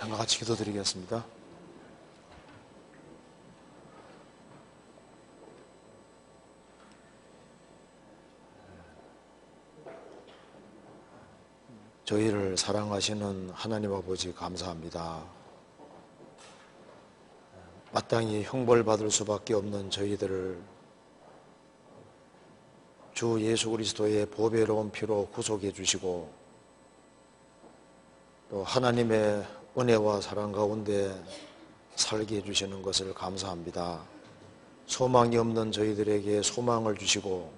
다 같이 기도드리겠습니다. 저희를 사랑하시는 하나님 아버지 감사합니다. 마땅히 형벌받을 수밖에 없는 저희들을 주 예수 그리스도의 보배로운 피로 구속해 주시고 또 하나님의 은혜와 사랑 가운데 살게 해주시는 것을 감사합니다. 소망이 없는 저희들에게 소망을 주시고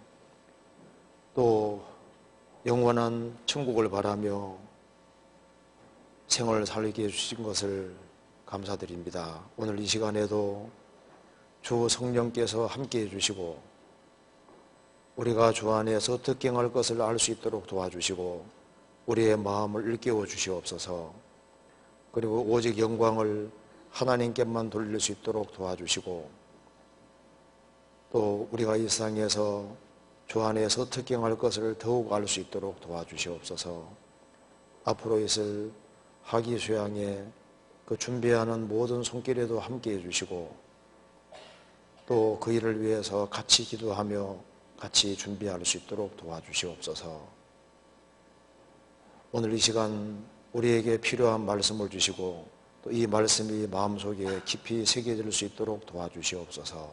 또 영원한 천국을 바라며 생을 살게 해주신 것을 감사드립니다. 오늘 이 시간에도 주 성령께서 함께 해주시고 우리가 주 안에서 어떻게 행할 것을 알 수 있도록 도와주시고 우리의 마음을 일깨워 주시옵소서. 그리고 오직 영광을 하나님께만 돌릴 수 있도록 도와주시고 또 우리가 이 세상에서 주 안에서 어떻게 행할 것을 더욱 알 수 있도록 도와주시옵소서. 앞으로 있을 학위 수양에 그 준비하는 모든 손길에도 함께 해주시고 또 그 일을 위해서 같이 기도하며 같이 준비할 수 있도록 도와주시옵소서. 오늘 이 시간 우리에게 필요한 말씀을 주시고 또 이 말씀이 마음속에 깊이 새겨질 수 있도록 도와주시옵소서.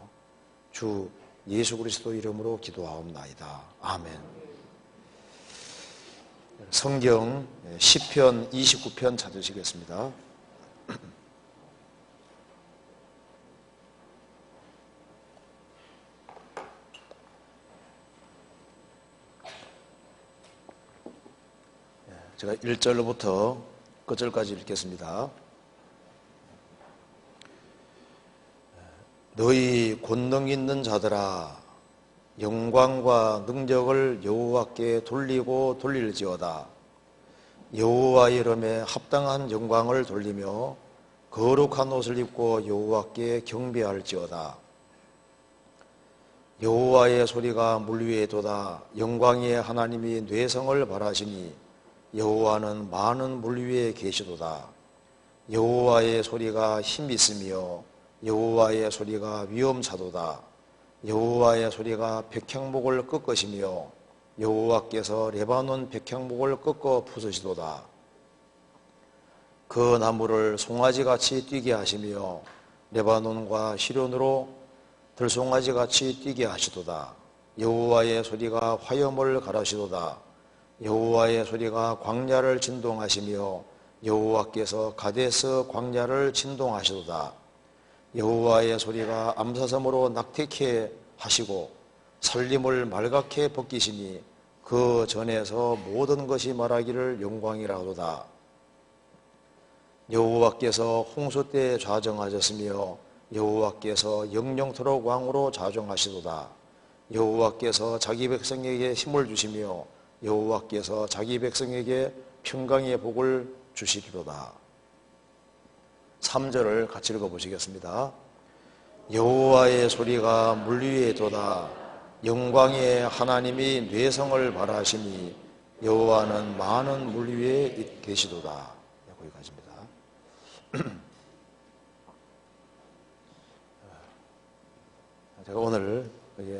주 예수 그리스도 이름으로 기도하옵나이다. 아멘. 성경 시편 29편 찾으시겠습니다. 제가 1절로부터 끝절까지 읽겠습니다. 너희 권능 있는 자들아 영광과 능력을 여호와께 돌리고 돌릴지어다. 여호와의 이름에 합당한 영광을 돌리며 거룩한 옷을 입고 여호와께 경배할지어다. 여호와의 소리가 물 위에 돋아 영광의 하나님이 뇌성을 발하시니 여호와는 많은 물 위에 계시도다. 여호와의 소리가 힘 있으며 여호와의 소리가 위엄차도다. 여호와의 소리가 백향목을 꺾으시며 여호와께서 레바논 백향목을 꺾어 부수시도다. 그 나무를 송아지같이 뛰게 하시며 레바논과 시련으로 들송아지같이 뛰게 하시도다. 여호와의 소리가 화염을 가라시도다. 여호와의 소리가 광야를 진동하시며 여호와께서 가데스 광야를 진동하시도다. 여호와의 소리가 암사섬으로 낙태케 하시고 살림을 말갛게 벗기시니 그 전에서 모든 것이 말하기를 영광이라도다. 여호와께서 홍수 때 좌정하셨으며 여호와께서 영영토록 왕으로 좌정하시도다. 여호와께서 자기 백성에게 힘을 주시며 여호와께서 자기 백성에게 평강의 복을 주시리로다. 3절을 같이 읽어보시겠습니다. 여호와의 소리가 물 위에 돋아 영광의 하나님이 뇌성을 발하시니 여호와는 많은 물 위에 계시도다. 거기까지입니다. 제가 오늘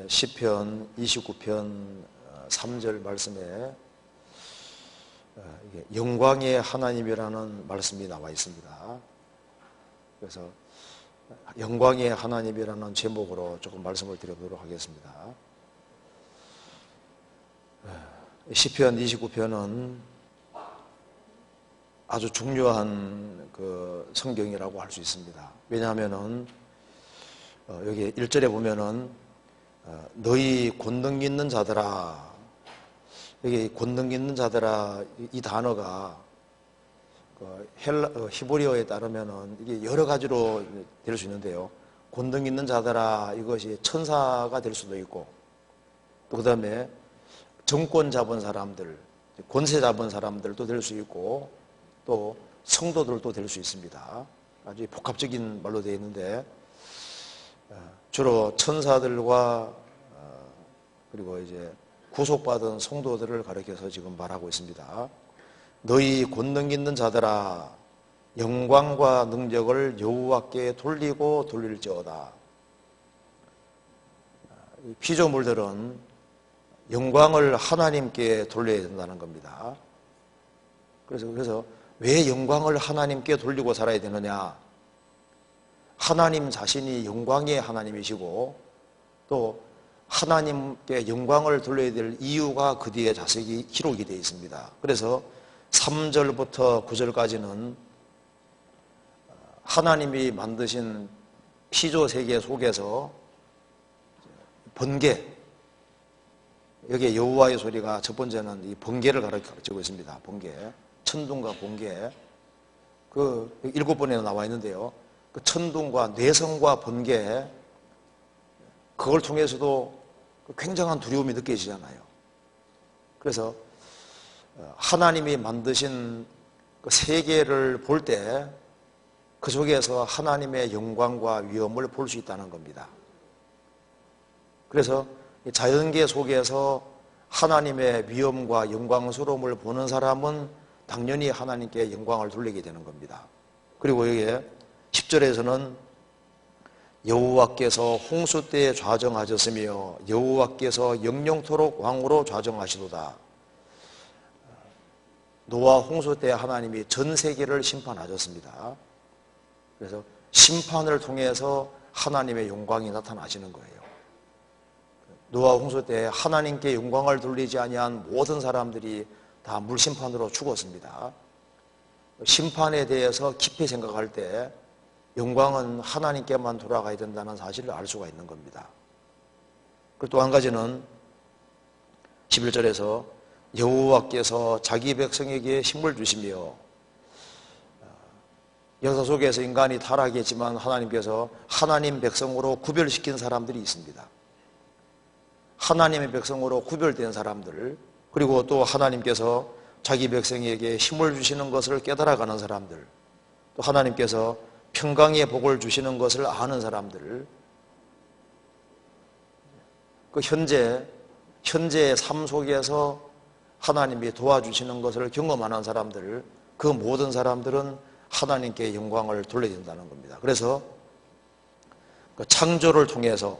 시편 29편 3절 말씀에 영광의 하나님이라는 말씀이 나와 있습니다. 그래서 영광의 하나님이라는 제목으로 조금 말씀을 드려보도록 하겠습니다. 시편 29편은 아주 중요한 그 성경이라고 할 수 있습니다. 왜냐하면은 여기 1절에 보면은 너희 권능 있는 자들아, 여기 권능 있는 자들아 이 단어가 히브리어에 따르면은 이게 여러 가지로 될 수 있는데요. 권능 있는 자들아 이것이 천사가 될 수도 있고 또 그 다음에 정권 잡은 사람들, 권세 잡은 사람들도 될 수 있고 또 성도들도 될 수 있습니다. 아주 복합적인 말로 되어 있는데 주로 천사들과 그리고 이제 구속받은 성도들을 가리켜서 지금 말하고 있습니다. 너희 권능 있는 자들아, 영광과 능력을 여호와께 돌리고 돌릴지어다. 피조물들은 영광을 하나님께 돌려야 된다는 겁니다. 그래서 왜 영광을 하나님께 돌리고 살아야 되느냐? 하나님 자신이 영광의 하나님이시고 또 하나님께 영광을 돌려야 될 이유가 그 뒤에 자세히 기록이 되어 있습니다. 그래서 3절부터 9절까지는 하나님이 만드신 피조 세계 속에서 번개, 여기에 여호와의 소리가 첫 번째는 이 번개를 가르치고 있습니다. 번개, 천둥과 번개, 그 7번에 나와 있는데요. 그 천둥과 뇌성과 번개, 그걸 통해서도 굉장한 두려움이 느껴지잖아요. 그래서 하나님이 만드신 그 세계를 볼 때 그 속에서 하나님의 영광과 위엄을 볼 수 있다는 겁니다. 그래서 자연계 속에서 하나님의 위엄과 영광스러움을 보는 사람은 당연히 하나님께 영광을 돌리게 되는 겁니다. 그리고 여기에 10절에서는 여호와께서 홍수 때에 좌정하셨으며 여호와께서 영영토록 왕으로 좌정하시도다. 노아 홍수 때 하나님이 전 세계를 심판하셨습니다. 그래서 심판을 통해서 하나님의 영광이 나타나시는 거예요. 노아 홍수 때 하나님께 영광을 돌리지 아니한 모든 사람들이 다 물심판으로 죽었습니다. 심판에 대해서 깊이 생각할 때 영광은 하나님께만 돌아가야 된다는 사실을 알 수가 있는 겁니다. 그리고 또 한 가지는 11절에서 여호와께서 자기 백성에게 힘을 주시며, 역사 속에서 인간이 타락했지만 하나님께서 하나님 백성으로 구별시킨 사람들이 있습니다. 하나님의 백성으로 구별된 사람들, 그리고 또 하나님께서 자기 백성에게 힘을 주시는 것을 깨달아가는 사람들, 또 하나님께서 평강의 복을 주시는 것을 아는 사람들, 그 현재의 삶 속에서 하나님이 도와주시는 것을 경험하는 사람들, 그 모든 사람들은 하나님께 영광을 돌려야 된다는 겁니다. 그래서 그 창조를 통해서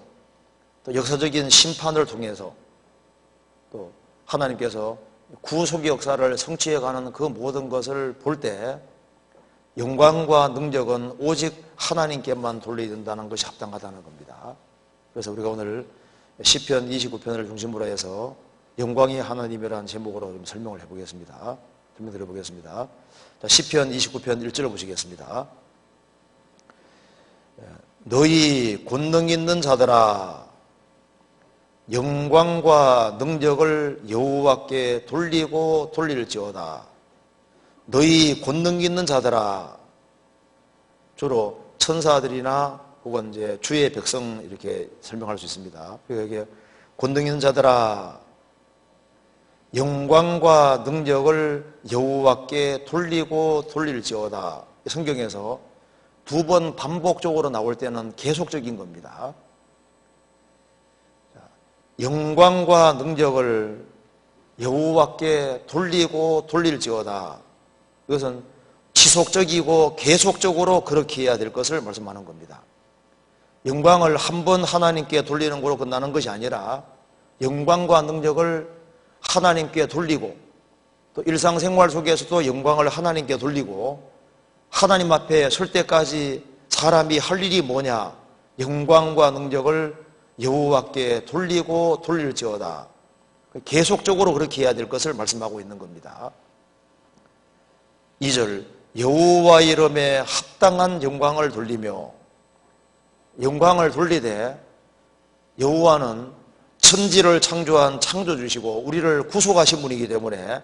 또 역사적인 심판을 통해서 또 하나님께서 구속의 역사를 성취해가는 그 모든 것을 볼 때 영광과 능력은 오직 하나님께만 돌려야 된다는 것이 합당하다는 겁니다. 그래서 우리가 오늘 시편 29편을 중심으로 해서 영광이 하나님이라는 제목으로 좀 설명을 해보겠습니다. 설명드려 보겠습니다. 자, 시편 29편 1절을 보시겠습니다. 너희 권능 있는 자들아, 영광과 능력을 여호와께 돌리고 돌릴지어다. 너희 권능 있는 자들아, 주로 천사들이나 혹은 이제 주의 백성 이렇게 설명할 수 있습니다. 여기에 권능 있는 자들아, 영광과 능력을 여호와께 돌리고 돌릴지어다. 성경에서 2번 반복적으로 나올 때는 계속적인 겁니다. 영광과 능력을 여호와께 돌리고 돌릴지어다. 이것은 지속적이고 계속적으로 그렇게 해야 될 것을 말씀하는 겁니다. 영광을 한 번 하나님께 돌리는 걸로 끝나는 것이 아니라 영광과 능력을 하나님께 돌리고 또 일상생활 속에서도 영광을 하나님께 돌리고 하나님 앞에 설 때까지 사람이 할 일이 뭐냐? 영광과 능력을 여호와께 돌리고 돌릴지어다. 계속적으로 그렇게 해야 될 것을 말씀하고 있는 겁니다. 2절, 여호와 이름에 합당한 영광을 돌리며, 영광을 돌리되 여호와는 천지를 창조한 창조주시고 우리를 구속하신 분이기 때문에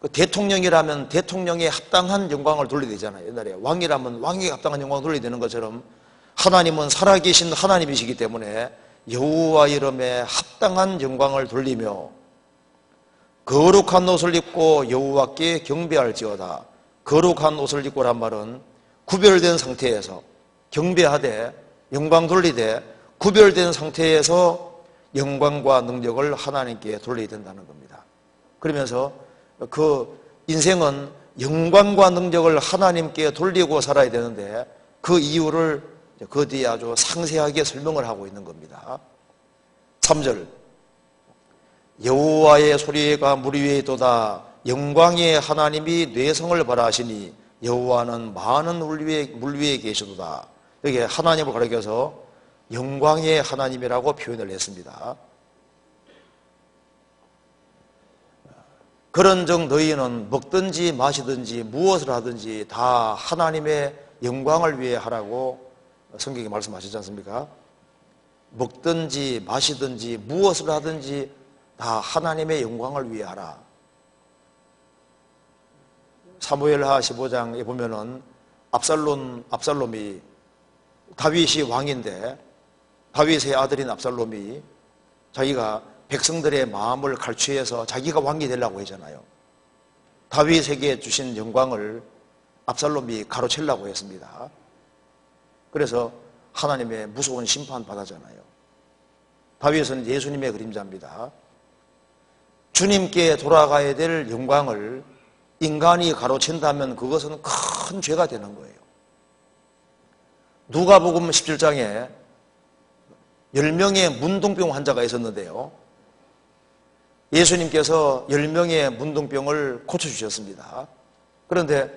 그 대통령이라면 대통령에 합당한 영광을 돌려야 되잖아요. 옛날에 왕이라면 왕에게 합당한 영광을 돌려야 되는 것처럼 하나님은 살아계신 하나님이시기 때문에 여호와 이름에 합당한 영광을 돌리며 거룩한 옷을 입고 여호와께 경배할지어다. 거룩한 옷을 입고란 말은 구별된 상태에서 경배하되 영광 돌리되 구별된 상태에서 영광과 능력을 하나님께 돌려야 된다는 겁니다. 그러면서 그 인생은 영광과 능력을 하나님께 돌리고 살아야 되는데 그 이유를 그 뒤에 아주 상세하게 설명을 하고 있는 겁니다. 3절 여호와의 소리가 물 위에 있도다. 영광의 하나님이 뇌성을 벌하시니 여호와는 많은 물 위에 계시도다. 여기 하나님을 가리켜서 영광의 하나님이라고 표현을 했습니다. 그런즉 너희는 먹든지 마시든지 무엇을 하든지 다 하나님의 영광을 위해 하라고 성경이 말씀하시지 않습니까? 먹든지 마시든지 무엇을 하든지 다 하나님의 영광을 위해 하라. 사무엘하 15장에 보면은 압살롬이 다윗이 왕인데 다윗의 아들인 압살롬이 자기가 백성들의 마음을 갈취해서 자기가 왕이 되려고 하잖아요. 다윗에게 주신 영광을 압살롬이 가로채려고 했습니다. 그래서 하나님의 무서운 심판 받았잖아요. 다윗은 예수님의 그림자입니다. 주님께 돌아가야 될 영광을 인간이 가로챈다면 그것은 큰 죄가 되는 거예요. 누가복음 17장에 10명의 문둥병 환자가 있었는데요. 예수님께서 10명의 문둥병을 고쳐주셨습니다. 그런데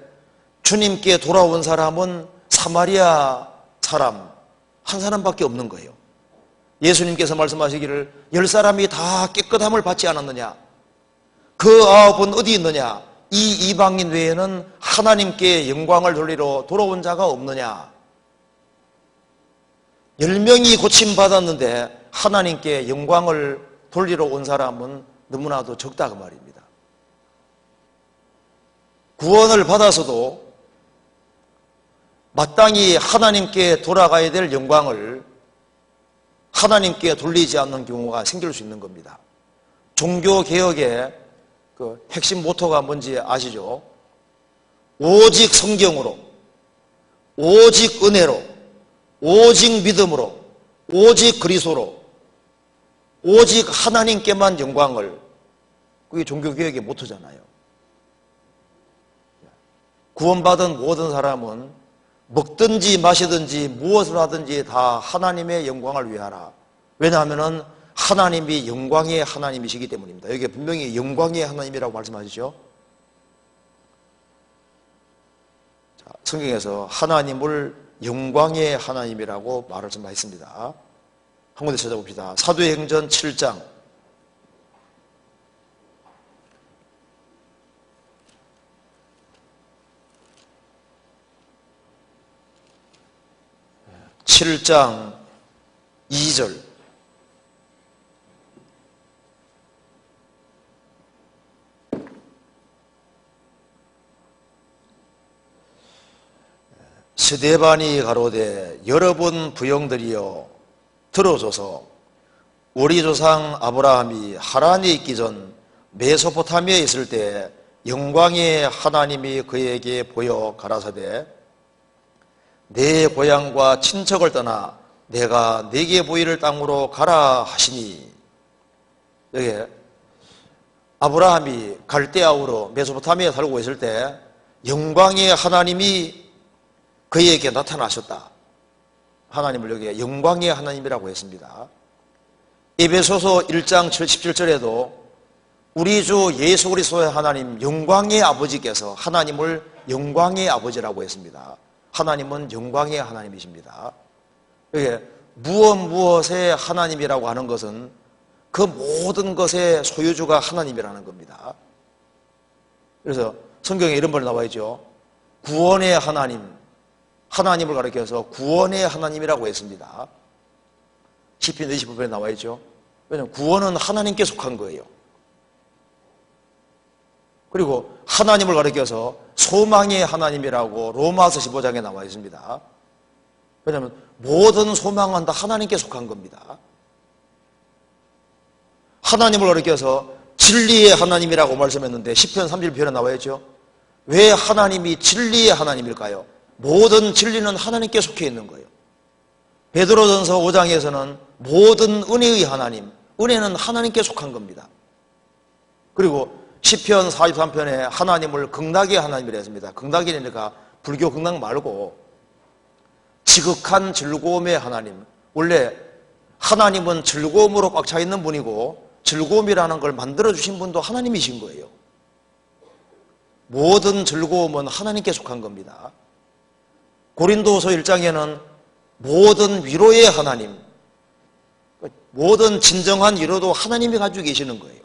주님께 돌아온 사람은 사마리아 사람 한 사람밖에 없는 거예요. 예수님께서 말씀하시기를 10사람이 다 깨끗함을 받지 않았느냐? 그 9은 어디 있느냐? 이 이방인 외에는 하나님께 영광을 돌리러 돌아온 자가 없느냐? 10명이 고침받았는데 하나님께 영광을 돌리러 온 사람은 너무나도 적다 그 말입니다. 구원을 받아서도 마땅히 하나님께 돌아가야 될 영광을 하나님께 돌리지 않는 경우가 생길 수 있는 겁니다. 종교개혁의 그 핵심 모토가 뭔지 아시죠? 오직 성경으로, 오직 은혜로, 오직 믿음으로, 오직 그리스도로, 오직 하나님께만 영광을, 그게 종교개혁의 모토잖아요. 구원받은 모든 사람은 먹든지 마시든지 무엇을 하든지 다 하나님의 영광을 위하라. 왜냐하면 하나님이 영광의 하나님이시기 때문입니다. 여기 분명히 영광의 하나님이라고 말씀하시죠. 자, 성경에서 하나님을 영광의 하나님이라고 말씀하셨습니다. 한 군데 찾아봅시다. 사도행전 7장 7장 2절 스데반이 가로되 여러분 부형들이여 들어줘서 우리 조상 아브라함이 하란에 있기 전 메소포타미아에 있을 때 영광의 하나님이 그에게 보여 가라사대 내 고향과 친척을 떠나 내가 네게 보이를 땅으로 가라 하시니. 여기 아브라함이 갈대아우로 메소포타미아에 살고 있을 때 영광의 하나님이 그에게 나타나셨다. 하나님을 여기 영광의 하나님이라고 했습니다. 에베소서 1장 17절에도 우리 주 예수 그리스도의 하나님 영광의 아버지께서 하나님을 영광의 아버지라고 했습니다. 하나님은 영광의 하나님이십니다. 여기 무엇의 하나님이라고 하는 것은 그 모든 것의 소유주가 하나님이라는 겁니다. 그래서 성경에 이런 말이 나와 있죠. 구원의 하나님, 하나님을 가리켜서 구원의 하나님이라고 했습니다. 시편 25편에 나와 있죠. 왜냐하면 구원은 하나님께 속한 거예요. 그리고 하나님을 가리켜서 소망의 하나님이라고 로마서 15장에 나와 있습니다. 왜냐하면 모든 소망은 다 하나님께 속한 겁니다. 하나님을 가리켜서 진리의 하나님이라고 말씀했는데 시편 31편에 나와 있죠. 왜 하나님이 진리의 하나님일까요? 모든 진리는 하나님께 속해 있는 거예요. 베드로전서 5장에서는 모든 은혜의 하나님, 은혜는 하나님께 속한 겁니다. 그리고 시편 43편에 하나님을 극락의 하나님이라 했습니다. 극락이니까 불교 극락 말고 지극한 즐거움의 하나님. 원래 하나님은 즐거움으로 꽉 차 있는 분이고 즐거움이라는 걸 만들어주신 분도 하나님이신 거예요. 모든 즐거움은 하나님께 속한 겁니다. 고린도서 1장에는 모든 위로의 하나님, 모든 진정한 위로도 하나님이 가지고 계시는 거예요.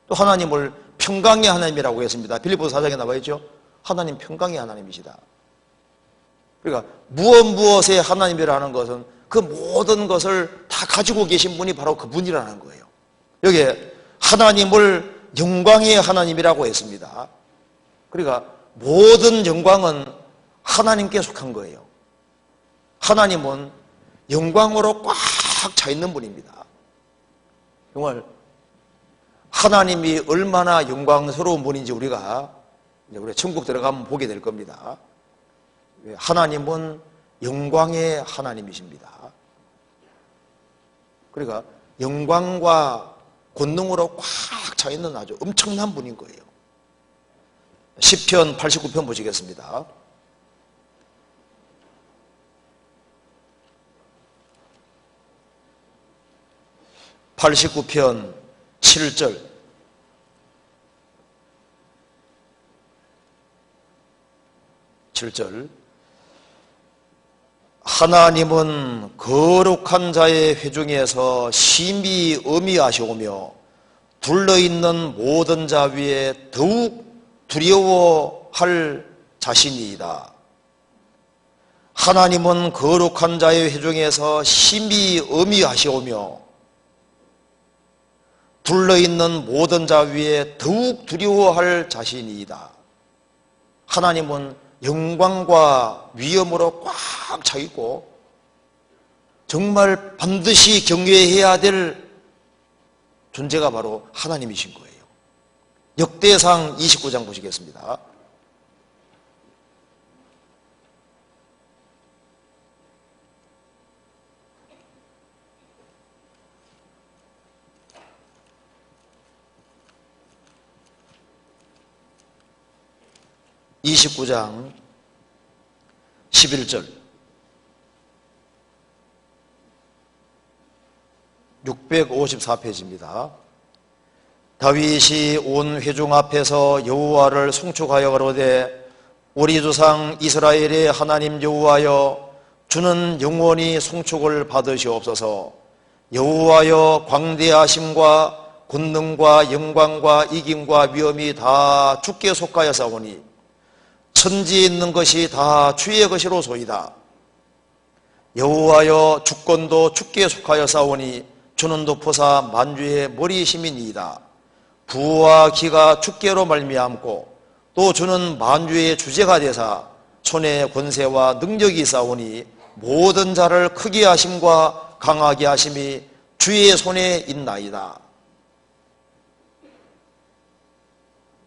또 하나님을 평강의 하나님이라고 했습니다. 빌립보서 4장에 나와 있죠. 하나님 평강의 하나님이시다. 그러니까 무엇의 하나님이라는 것은 그 모든 것을 다 가지고 계신 분이 바로 그분이라는 거예요. 여기에 하나님을 영광의 하나님이라고 했습니다. 그러니까 모든 영광은 하나님께 속한 거예요. 하나님은 영광으로 꽉 차 있는 분입니다. 정말 하나님이 얼마나 영광스러운 분인지 우리가 천국 들어가면 보게 될 겁니다. 하나님은 영광의 하나님이십니다. 그러니까 영광과 권능으로 꽉 차 있는 아주 엄청난 분인 거예요. 시편 89편 보시겠습니다. (89편) 7절. 하나님은 거룩한 자의 회중에서 심히 엄히하시오며 둘러있는 모든 자 위에 더욱 두려워할 자신이다. 하나님은 거룩한 자의 회중에서 심히 엄히하시오며 둘러있는 모든 자 위에 더욱 두려워할 자신이다. 하나님은 영광과 위엄으로 꽉 차 있고 정말 반드시 경외해야 될 존재가 바로 하나님이신 거예요. 역대상 29장 보시겠습니다. (29장) 11절. 654페이지입니다. 다윗이 온 회중 앞에서 여호와를 송축하여 가로되 우리 조상 이스라엘의 하나님 여호와여, 주는 영원히 송축을 받으시옵소서. 여호와여, 광대하심과 권능과 영광과 이김과 위엄이 다 주께 속하여사오니 천지에 있는 것이 다 주의 것이로소이다. 여호와여, 주권도 주께 속하여사오니 주는 높으사 만주의 머리심이니이다. 부와 기가 주께로 말미암고 또 주는 만주의 주제가 되사 손에 권세와 능력이 있사오니 모든 자를 크게 하심과 강하게 하심이 주의 손에 있나이다.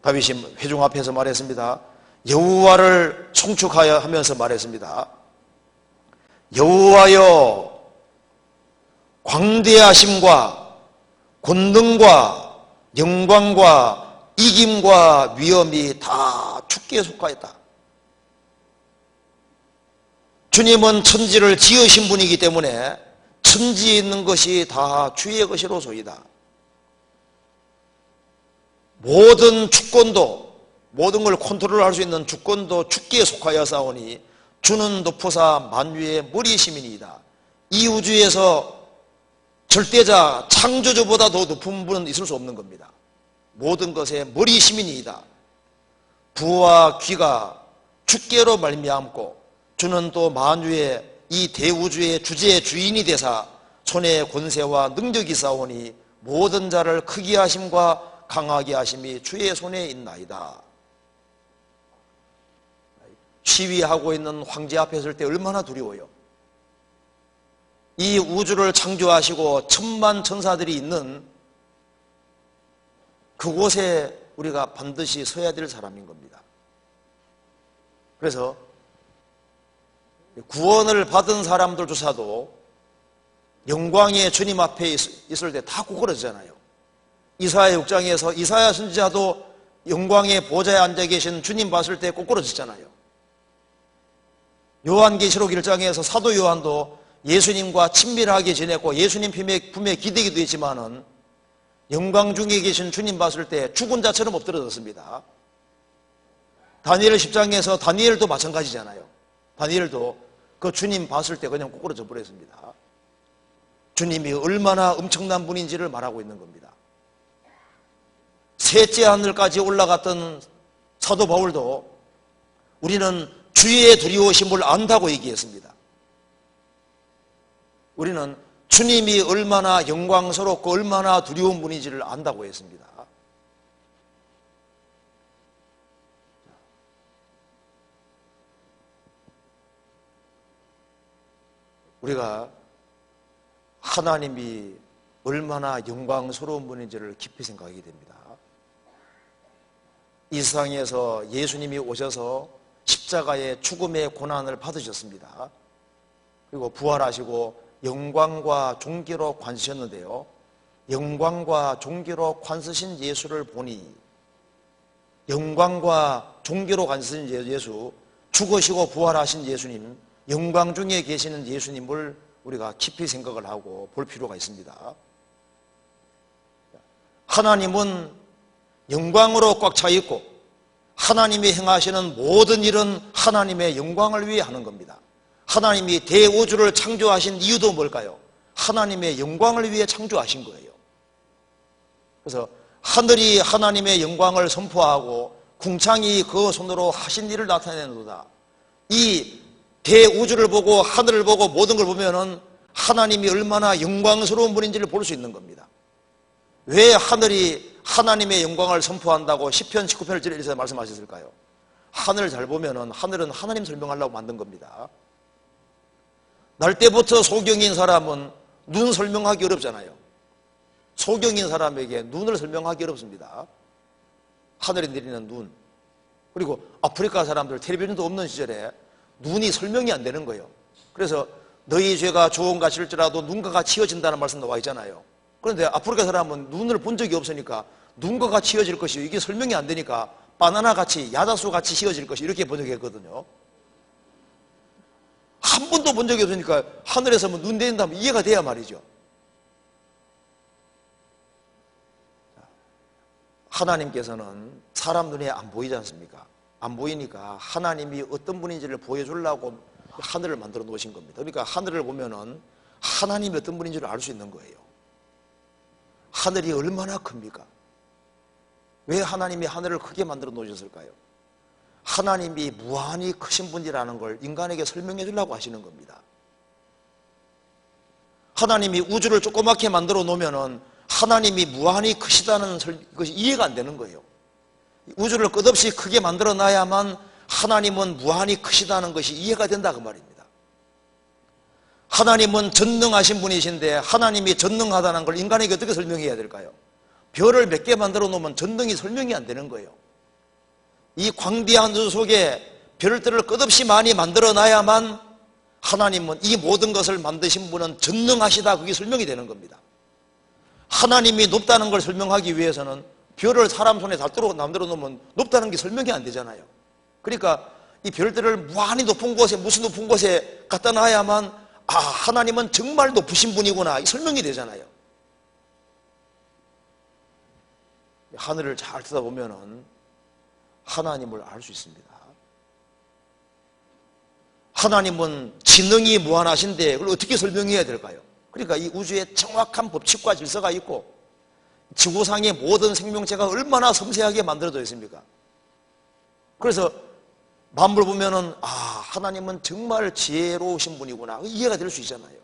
다윗이 회중 앞에서 말했습니다. 여호와를 송축하여 하면서 말했습니다. 여호와여, 광대하심과 권능과 영광과 이김과 위엄이 다 주께 속하였다. 주님은 천지를 지으신 분이기 때문에 천지에 있는 것이 다 주의 것이로소이다. 모든 주권도, 모든 걸 컨트롤할 수 있는 주권도 주께 속하여사오니 주는 높으사 만유의 머리시민이다. 이 우주에서 절대자, 창조주보다 더 높은 분은 있을 수 없는 겁니다. 모든 것의 머리시민이다. 부와 귀가 주께로 말미암고 주는 또 만유의 이 대우주의 주제의 주인이 되사 손에 권세와 능력이 있사오니 모든 자를 크게 하심과 강하게 하심이 주의 손에 있나이다. 시위하고 있는 황제 앞에 설 때 얼마나 두려워요. 이 우주를 창조하시고 천만 천사들이 있는 그곳에 우리가 반드시 서야 될 사람인 겁니다. 그래서 구원을 받은 사람들조차도 영광의 주님 앞에 있을 때 다 구부러지잖아요. 이사야 6장에서 이사야 선지자도 영광의 보좌에 앉아 계신 주님 봤을 때 꼬꾸라졌잖아요. 요한계시록 1장에서 사도 요한도 예수님과 친밀하게 지냈고 예수님 품에 기대기도 했지만은 영광 중에 계신 주님 봤을 때 죽은 자처럼 엎드러졌습니다. 다니엘 10장에서 다니엘도 마찬가지잖아요. 다니엘도 그 주님 봤을 때 그냥 꼬꾸라져 버렸습니다. 주님이 얼마나 엄청난 분인지를 말하고 있는 겁니다. 셋째 하늘까지 올라갔던 사도 바울도 우리는 주의 두려우심을 안다고 얘기했습니다. 우리는 주님이 얼마나 영광스럽고 얼마나 두려운 분인지를 안다고 했습니다. 우리가 하나님이 얼마나 영광스러운 분인지를 깊이 생각하게 됩니다. 이 세상에서 예수님이 오셔서 십자가의 죽음의 고난을 받으셨습니다. 그리고 부활하시고 영광과 존귀로 관쓰셨는데요. 영광과 존귀로 관쓰신 예수를 보니 영광과 존귀로 관쓰신 예수, 죽으시고 부활하신 예수님, 영광 중에 계시는 예수님을 우리가 깊이 생각을 하고 볼 필요가 있습니다. 하나님은 영광으로 꽉 차 있고 하나님이 행하시는 모든 일은 하나님의 영광을 위해 하는 겁니다. 하나님이 대우주를 창조하신 이유도 뭘까요? 하나님의 영광을 위해 창조하신 거예요. 그래서 하늘이 하나님의 영광을 선포하고 궁창이 그 손으로 하신 일을 나타내는도다. 이 대우주를 보고 하늘을 보고 모든 걸 보면은 하나님이 얼마나 영광스러운 분인지를 볼 수 있는 겁니다. 왜 하늘이 하나님의 영광을 선포한다고 시편 19편을 1절에서 말씀하셨을까요? 하늘을 잘 보면은 하늘은 하나님 설명하려고 만든 겁니다. 날 때부터 소경인 사람은 눈 설명하기 어렵잖아요. 소경인 사람에게 눈을 설명하기 어렵습니다. 하늘에 내리는 눈. 그리고 아프리카 사람들 텔레비전도 없는 시절에 눈이 설명이 안 되는 거예요. 그래서 너희 죄가 주홍과 질지라도 눈과 같이 이어진다는 말씀 나와 있잖아요. 그런데 아프리카 사람은 눈을 본 적이 없으니까 눈과 같이 이어질 것이 이게 설명이 안 되니까 바나나 같이 야자수 같이 씌어질 것이 이렇게 번역했거든요. 한 번도 본 적이 없으니까 하늘에서 뭐 눈 내린다면 이해가 돼야 말이죠. 하나님께서는 사람 눈에 안 보이지 않습니까? 안 보이니까 하나님이 어떤 분인지를 보여주려고 하늘을 만들어 놓으신 겁니다. 그러니까 하늘을 보면은 하나님이 어떤 분인지를 알 수 있는 거예요. 하늘이 얼마나 큽니까? 왜 하나님이 하늘을 크게 만들어 놓으셨을까요? 하나님이 무한히 크신 분이라는 걸 인간에게 설명해 주려고 하시는 겁니다. 하나님이 우주를 조그맣게 만들어 놓으면은 하나님이 무한히 크시다는 것이 이해가 안 되는 거예요. 우주를 끝없이 크게 만들어 놔야만 하나님은 무한히 크시다는 것이 이해가 된다 그 말입니다. 하나님은 전능하신 분이신데 하나님이 전능하다는 걸 인간에게 어떻게 설명해야 될까요? 별을 몇 개 만들어 놓으면 전능이 설명이 안 되는 거예요. 이 광대한 우주 속에 별들을 끝없이 많이 만들어 놔야만 하나님은 이 모든 것을 만드신 분은 전능하시다 그게 설명이 되는 겁니다. 하나님이 높다는 걸 설명하기 위해서는 별을 사람 손에 닿도록 만들어 놓으면 높다는 게 설명이 안 되잖아요. 그러니까 이 별들을 무한히 높은 곳에 무슨 높은 곳에 갖다 놔야만 하나님은 정말 높으신 분이구나 이 설명이 되잖아요. 하늘을 잘 쳐다보면은 하나님을 알 수 있습니다. 하나님은 지능이 무한하신데 그걸 어떻게 설명해야 될까요? 그러니까 이 우주에 정확한 법칙과 질서가 있고 지구상의 모든 생명체가 얼마나 섬세하게 만들어져 있습니까? 그래서 만물 보면은 하나님은 정말 지혜로우신 분이구나 이해가 될 수 있잖아요.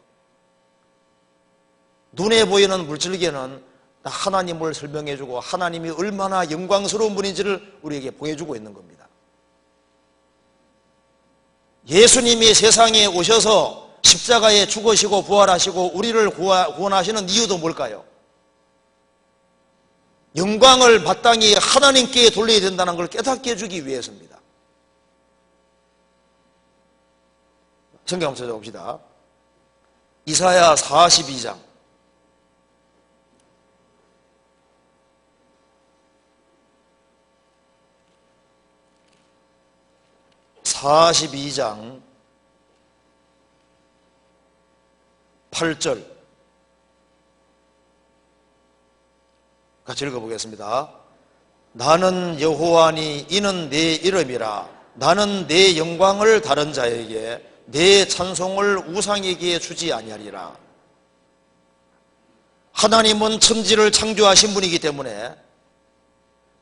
눈에 보이는 물질계는 하나님을 설명해주고 하나님이 얼마나 영광스러운 분인지를 우리에게 보여주고 있는 겁니다. 예수님이 세상에 오셔서 십자가에 죽으시고 부활하시고 우리를 구원하시는 이유도 뭘까요? 영광을 마땅히 하나님께 돌려야 된다는 걸 깨닫게 해주기 위해서입니다. 성경 한번 찾아봅시다. 이사야 42장 42장 8절 같이 읽어보겠습니다. 나는 여호와니 이는 내 이름이라. 나는 내 영광을 다른 자에게 내 찬송을 우상에게 주지 아니하리라. 하나님은 천지를 창조하신 분이기 때문에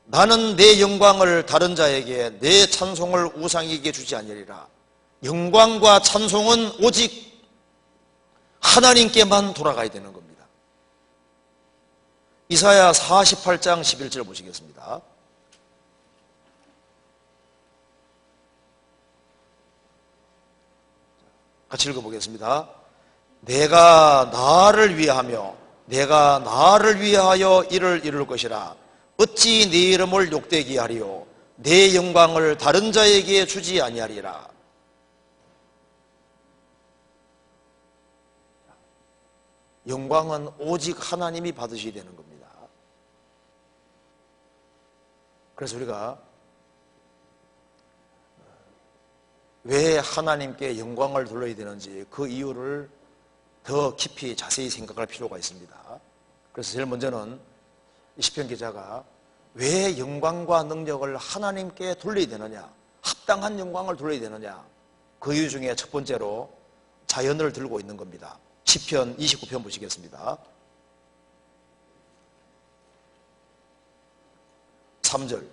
나는 내 영광을 다른 자에게 내 찬송을 우상에게 주지 아니하리라. 영광과 찬송은 오직 하나님께만 돌아가야 되는 겁니다. 이사야 48장 11절 보시겠습니다. 같이 읽어보겠습니다. 내가 나를 위하여 이를 이룰 것이라. 어찌 네 이름을 욕되게 하리요 내 영광을 다른 자에게 주지 아니하리라. 영광은 오직 하나님이 받으셔야 되는 겁니다. 그래서 우리가 왜 하나님께 영광을 돌려야 되는지 그 이유를 더 깊이 자세히 생각할 필요가 있습니다. 그래서 제일 먼저는 시편 기자가 왜 영광과 능력을 하나님께 돌려야 되느냐, 합당한 영광을 돌려야 되느냐, 그 이유 중에 첫 번째로 자연을 들고 있는 겁니다. 시편 29편 보시겠습니다. 3절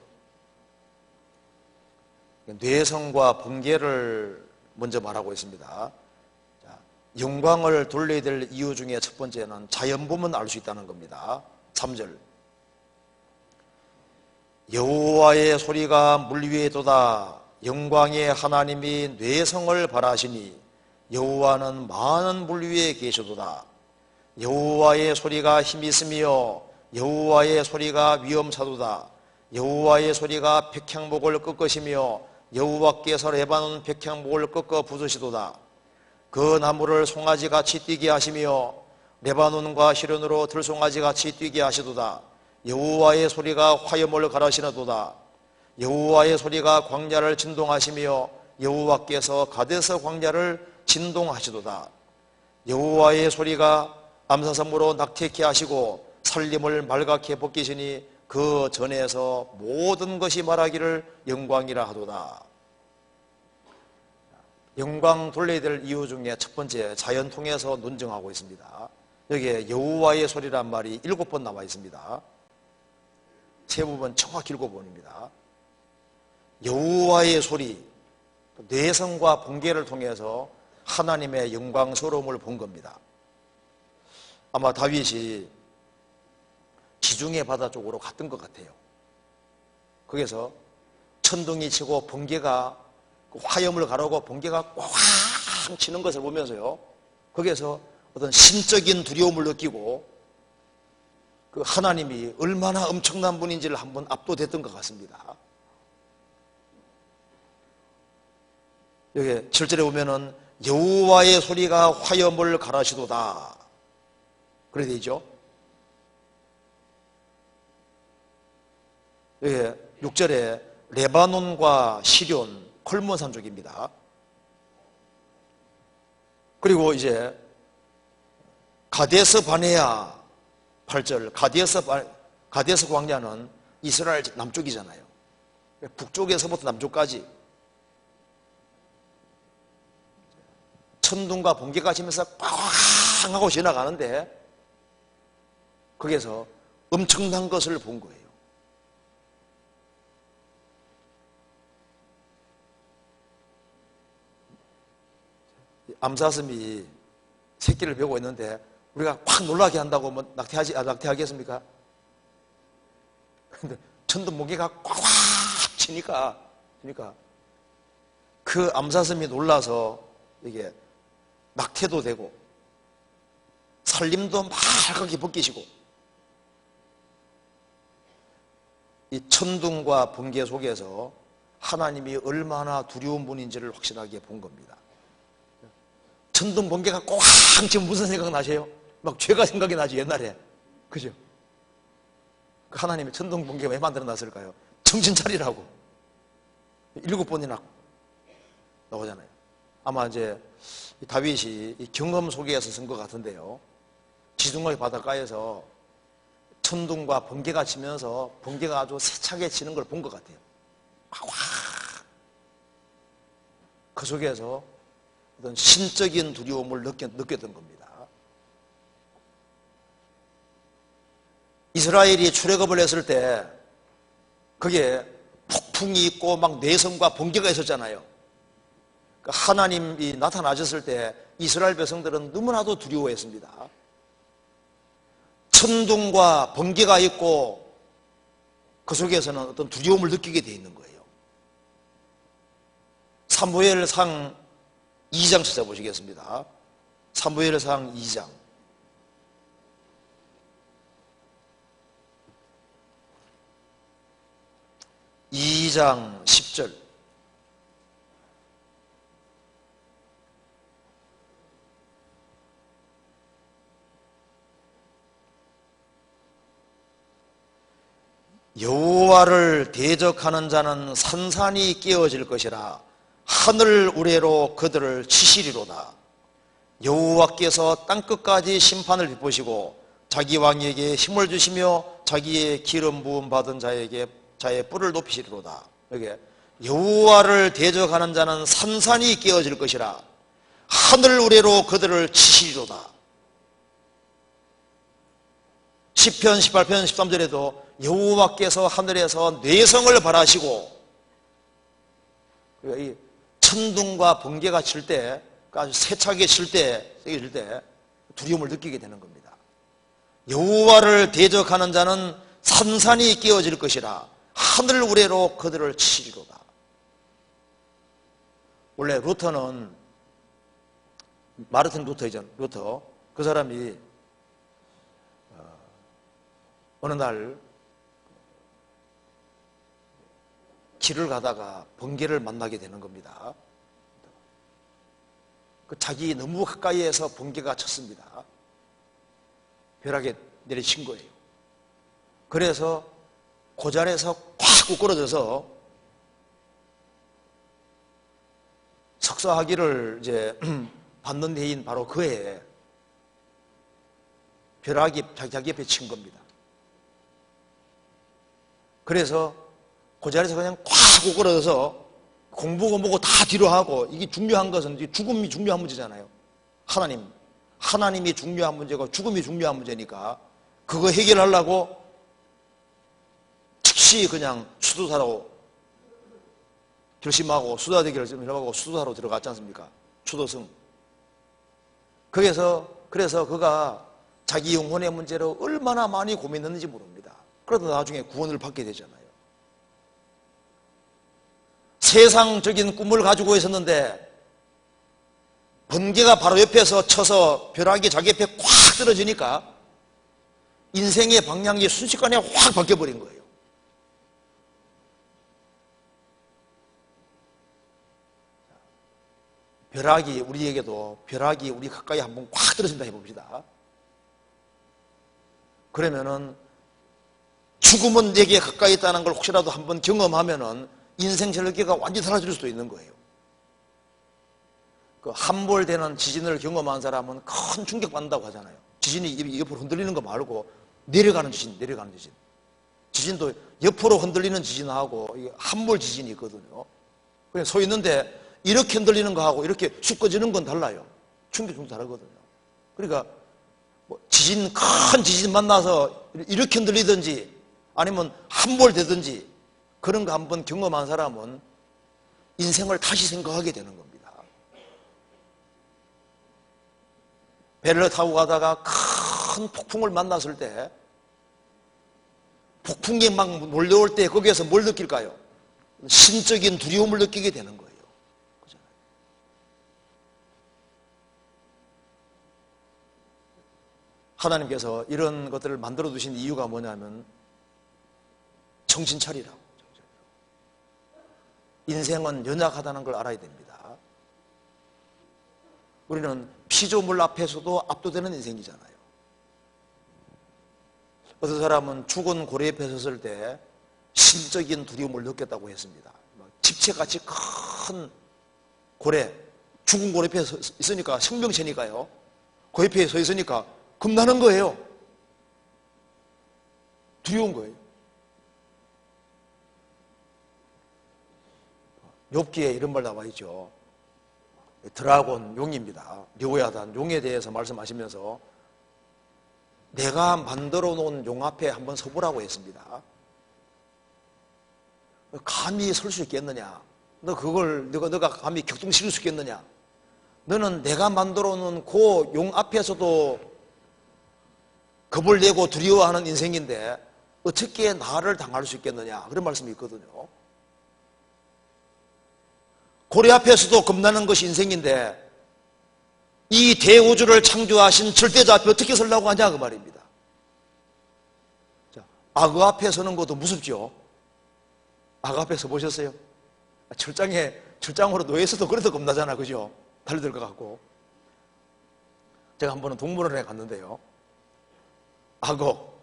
뇌성과 번개를 먼저 말하고 있습니다. 영광을 돌려야 될 이유 중에 첫 번째는 자연 보면 알 수 있다는 겁니다. 3절 여호와의 소리가 물 위에 돋아 영광의 하나님이 뇌성을 발하시니 여호와는 많은 물 위에 계시도다. 여호와의 소리가 힘이 있으며 여호와의 소리가 위엄차도다. 여호와의 소리가 백향목을 꺾으시며 여호와께서 레바논 백향목을 꺾어 부수시도다. 그 나무를 송아지같이 뛰게 하시며 레바논과 시련으로 들송아지같이 뛰게 하시도다. 여호와의 소리가 화염을 가라시나도다. 여호와의 소리가 광야를 진동하시며 여호와께서 가데스 광야를 진동하시도다. 여호와의 소리가 암사섬으로 낙태케 하시고 살림을 말갛게 벗기시니 그 전에서 모든 것이 말하기를 영광이라 하도다. 영광 돌려야 될 이유 중에 첫 번째 자연 통해서 논증하고 있습니다. 여기에 여호와의 소리란 말이 7번 나와 있습니다. 세 부분 정확히 읽어봅니다. 여호와의 소리, 뇌성과 번개를 통해서 하나님의 영광스러움을 본 겁니다. 아마 다윗이 지중해 바다 쪽으로 갔던 것 같아요. 거기서 천둥이 치고 번개가 화염을 가르고 번개가 꽝 치는 것을 보면서요, 거기에서 어떤 심적인 두려움을 느끼고 그 하나님이 얼마나 엄청난 분인지를 한번 압도됐던 것 같습니다. 여기 7절에 보면은 여호와의 소리가 화염을 가라시도다 그래 되죠. 여기 6절에 레바논과 시련, 콜몬산 쪽입니다. 그리고 이제 가데스 바네아 8절, 가데스 광야는 이스라엘 남쪽이잖아요. 북쪽에서부터 남쪽까지 천둥과 번개가 치면서 꽝 하고 지나가는데 거기에서 엄청난 것을 본 거예요. 암사슴이 새끼를 베고 있는데 우리가 확 놀라게 한다고 뭐 낙태하겠습니까? 근데 천둥 번개가 꽉 치니까 그 암사슴이 놀라서 이게 낙태도 되고 살림도 말갛게 벗기시고 이 천둥과 번개 속에서 하나님이 얼마나 두려운 분인지를 확실하게 본 겁니다. 천둥 번개가 꽉 치면 무슨 생각 나세요? 막 죄가 생각이 나죠, 옛날에. 그죠? 하나님이 천둥 번개가 왜 만들어 놨을까요? 정신 차리라고. 7번이나 나오잖아요. 아마 이제 다윗이 이 경험 속에서 쓴 것 같은데요. 지중해 바닷가에서 천둥과 번개가 치면서 번개가 아주 세차게 치는 걸 본 것 같아요. 그 속에서 어떤 신적인 두려움을 느꼈던 겁니다. 이스라엘이 출애굽을 했을 때 그게 폭풍이 있고 막 내성과 번개가 있었잖아요. 하나님이 나타나셨을 때 이스라엘 백성들은 너무나도 두려워했습니다. 천둥과 번개가 있고 그 속에서는 어떤 두려움을 느끼게 되어 있는 거예요. 사무엘상 2장 찾아보시겠습니다. 사무엘상 2장. 2장 10절. 여호와를 대적하는 자는 산산이 깨어질 것이라 하늘 우레로 그들을 치시리로다. 여호와께서 땅끝까지 심판을 베푸시고 자기 왕에게 힘을 주시며 자기의 기름 부음 받은 자에게 자의 뿔을 높이시리로다. 여기 여호와를 대적하는 자는 산산이 깨어질 것이라 하늘 우레로 그들을 치시리로다. 시편 18편 13절에도 여호와께서 하늘에서 내성을 발하시고 이 천둥과 번개가 칠 때 아주 세차게 칠 때 두려움을 느끼게 되는 겁니다. 여호와를 대적하는 자는 산산이 깨어질 것이라 하늘 우레로 그들을 치리로다. 원래 루터는 마르틴 루터이죠. 루터 그 사람이 어느 날 길을 가다가 번개를 만나게 되는 겁니다. 자기 너무 가까이에서 번개가 쳤습니다. 벼락에 내리친 거예요. 그래서 그 자리에서 꽉 구꾸러져서 석사학위를 이제 받는 해인 바로 그 해에 벼락이 자기 옆에 친 겁니다. 그래서 그 자리에서 그냥 꽉 구꾸러져서 공부고 뭐고 다 뒤로 하고, 이게 중요한 것은 죽음이 중요한 문제잖아요. 하나님이 중요한 문제고 죽음이 중요한 문제니까 그거 해결하려고 즉시 그냥 수도사로 결심하고 수도사대 결심하고 수도사로 들어갔지 않습니까? 추도승. 그래서 그가 자기 영혼의 문제로 얼마나 많이 고민했는지 모릅니다. 그러다 나중에 구원을 받게 되잖아요. 세상적인 꿈을 가지고 있었는데 번개가 바로 옆에서 쳐서 벼락이 자기 옆에 꽉 떨어지니까 인생의 방향이 순식간에 확 바뀌어버린 거예요. 우리에게도 벼락이 우리 가까이 한번 꽉 떨어진다 해봅시다. 그러면은 죽음은 내게 가까이 있다는 걸 혹시라도 한번 경험하면은 인생 전개가 완전히 사라질 수도 있는 거예요. 그 함몰되는 지진을 경험한 사람은 큰 충격받는다고 하잖아요. 지진이 옆으로 흔들리는 거 말고 내려가는 지진. 지진도 옆으로 흔들리는 지진하고 함몰 지진이 있거든요. 그냥 서 있는데 이렇게 흔들리는 거하고 이렇게 쑥 꺼지는 건 달라요. 충격이 좀 다르거든요. 그러니까 큰 지진 만나서 이렇게 흔들리든지 아니면 함몰되든지 그런 거 한번 경험한 사람은 인생을 다시 생각하게 되는 겁니다. 배를 타고 가다가 큰 폭풍을 만났을 때, 폭풍이 막 몰려올 때 거기에서 뭘 느낄까요? 신적인 두려움을 느끼게 되는 거예요. 그렇잖아요. 하나님께서 이런 것들을 만들어 두신 이유가 뭐냐면 정신 차리라고. 인생은 연약하다는 걸 알아야 됩니다. 우리는 피조물 앞에서도 압도되는 인생이잖아요. 어떤 사람은 죽은 고래 옆에 섰을 때 신적인 두려움을 느꼈다고 했습니다. 집채같이 큰 고래, 죽은 고래 옆에 서 있으니까 생명체니까요. 그 옆에 서 있으니까 겁나는 거예요. 두려운 거예요. 욥기에 이런 말 나와 있죠. 드라곤, 용입니다. 려야단, 용에 대해서 말씀하시면서 내가 만들어 놓은 용 앞에 한번 서보라고 했습니다. 감히 설 수 있겠느냐? 너가 감히 격동실을 수 있겠느냐? 너는 내가 만들어 놓은 그 용 앞에서도 겁을 내고 두려워하는 인생인데 어떻게 나를 당할 수 있겠느냐? 그런 말씀이 있거든요. 고래 앞에서도 겁나는 것이 인생인데 이 대우주를 창조하신 절대자 앞에 어떻게 서려고 하냐 그 말입니다. 자, 악어 앞에 서는 것도 무섭죠. 악어 앞에 서 보셨어요? 철장으로 놓여있어도 그래도 겁나잖아, 그죠? 달려들 것 같고. 제가 한 번은 동물원에 갔는데요. 악어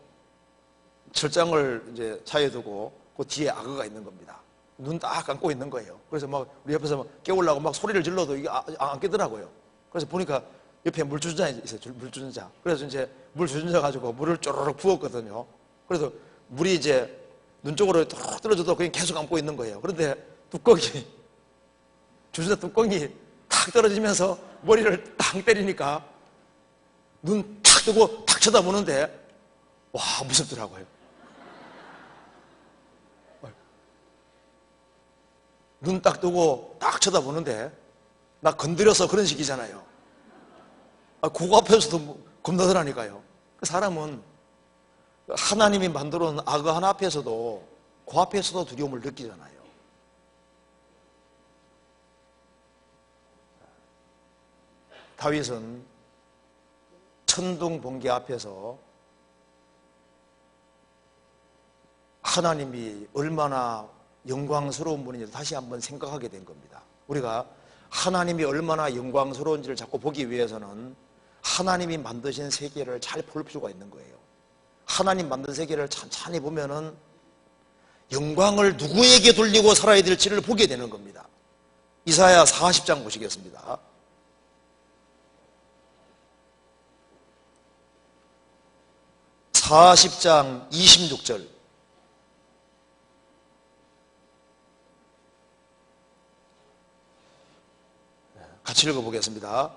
철장을 이제 사이에 두고 그 뒤에 악어가 있는 겁니다. 눈 딱 감고 있는 거예요. 그래서 막 우리 옆에서 막 깨우려고 막 소리를 질러도 이게 안 깨더라고요. 그래서 보니까 옆에 물주전자 있어요. 물주전자. 그래서 이제 물주전자 가지고 물을 쪼르륵 부었거든요. 그래서 물이 이제 눈 쪽으로 뚝 떨어져도 그냥 계속 감고 있는 거예요. 그런데 주전자 뚜껑이 탁 떨어지면서 머리를 딱 때리니까 눈 탁 뜨고 탁 쳐다보는데 와, 무섭더라고요. 눈 딱 뜨고 딱 쳐다보는데 나 건드려서 그런 식이잖아요. 그거 앞에서도 겁나더라니까요. 그 사람은 하나님이 만들어 놓은 악어 하나 앞에서도 그 앞에서도 두려움을 느끼잖아요. 다윗은 천둥 번개 앞에서 하나님이 얼마나 영광스러운 분인지 다시 한번 생각하게 된 겁니다. 우리가 하나님이 얼마나 영광스러운지를 자꾸 보기 위해서는 하나님이 만드신 세계를 잘 볼 필요가 있는 거예요. 하나님 만든 세계를 찬찬히 보면은 영광을 누구에게 돌리고 살아야 될지를 보게 되는 겁니다. 이사야 40장 보시겠습니다. (40장) 26절. 같이 읽어보겠습니다.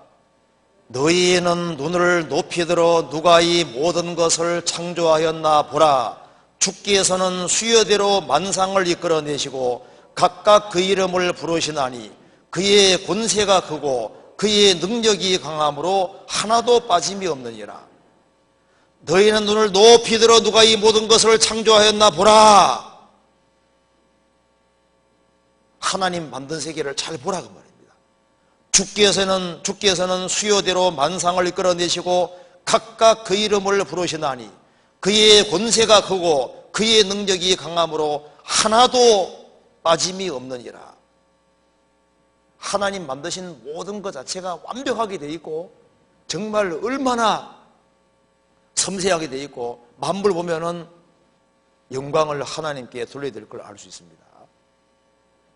너희는 눈을 높이 들어 누가 이 모든 것을 창조하였나 보라. 주께서는 수요대로 만상을 이끌어내시고 각각 그 이름을 부르시나니 그의 권세가 크고 그의 능력이 강함으로 하나도 빠짐이 없느니라. 너희는 눈을 높이 들어 누가 이 모든 것을 창조하였나 보라. 하나님 만든 세계를 잘 보라 그 말입니다. 주께서는 수요대로 만상을 이끌어내시고 각각 그 이름을 부르시나니 그의 권세가 크고 그의 능력이 강함으로 하나도 빠짐이 없느니라. 하나님 만드신 모든 것 자체가 완벽하게 되어 있고 정말 얼마나 섬세하게 되어 있고 만물 보면은 영광을 하나님께 돌려야 될 걸 알 수 있습니다.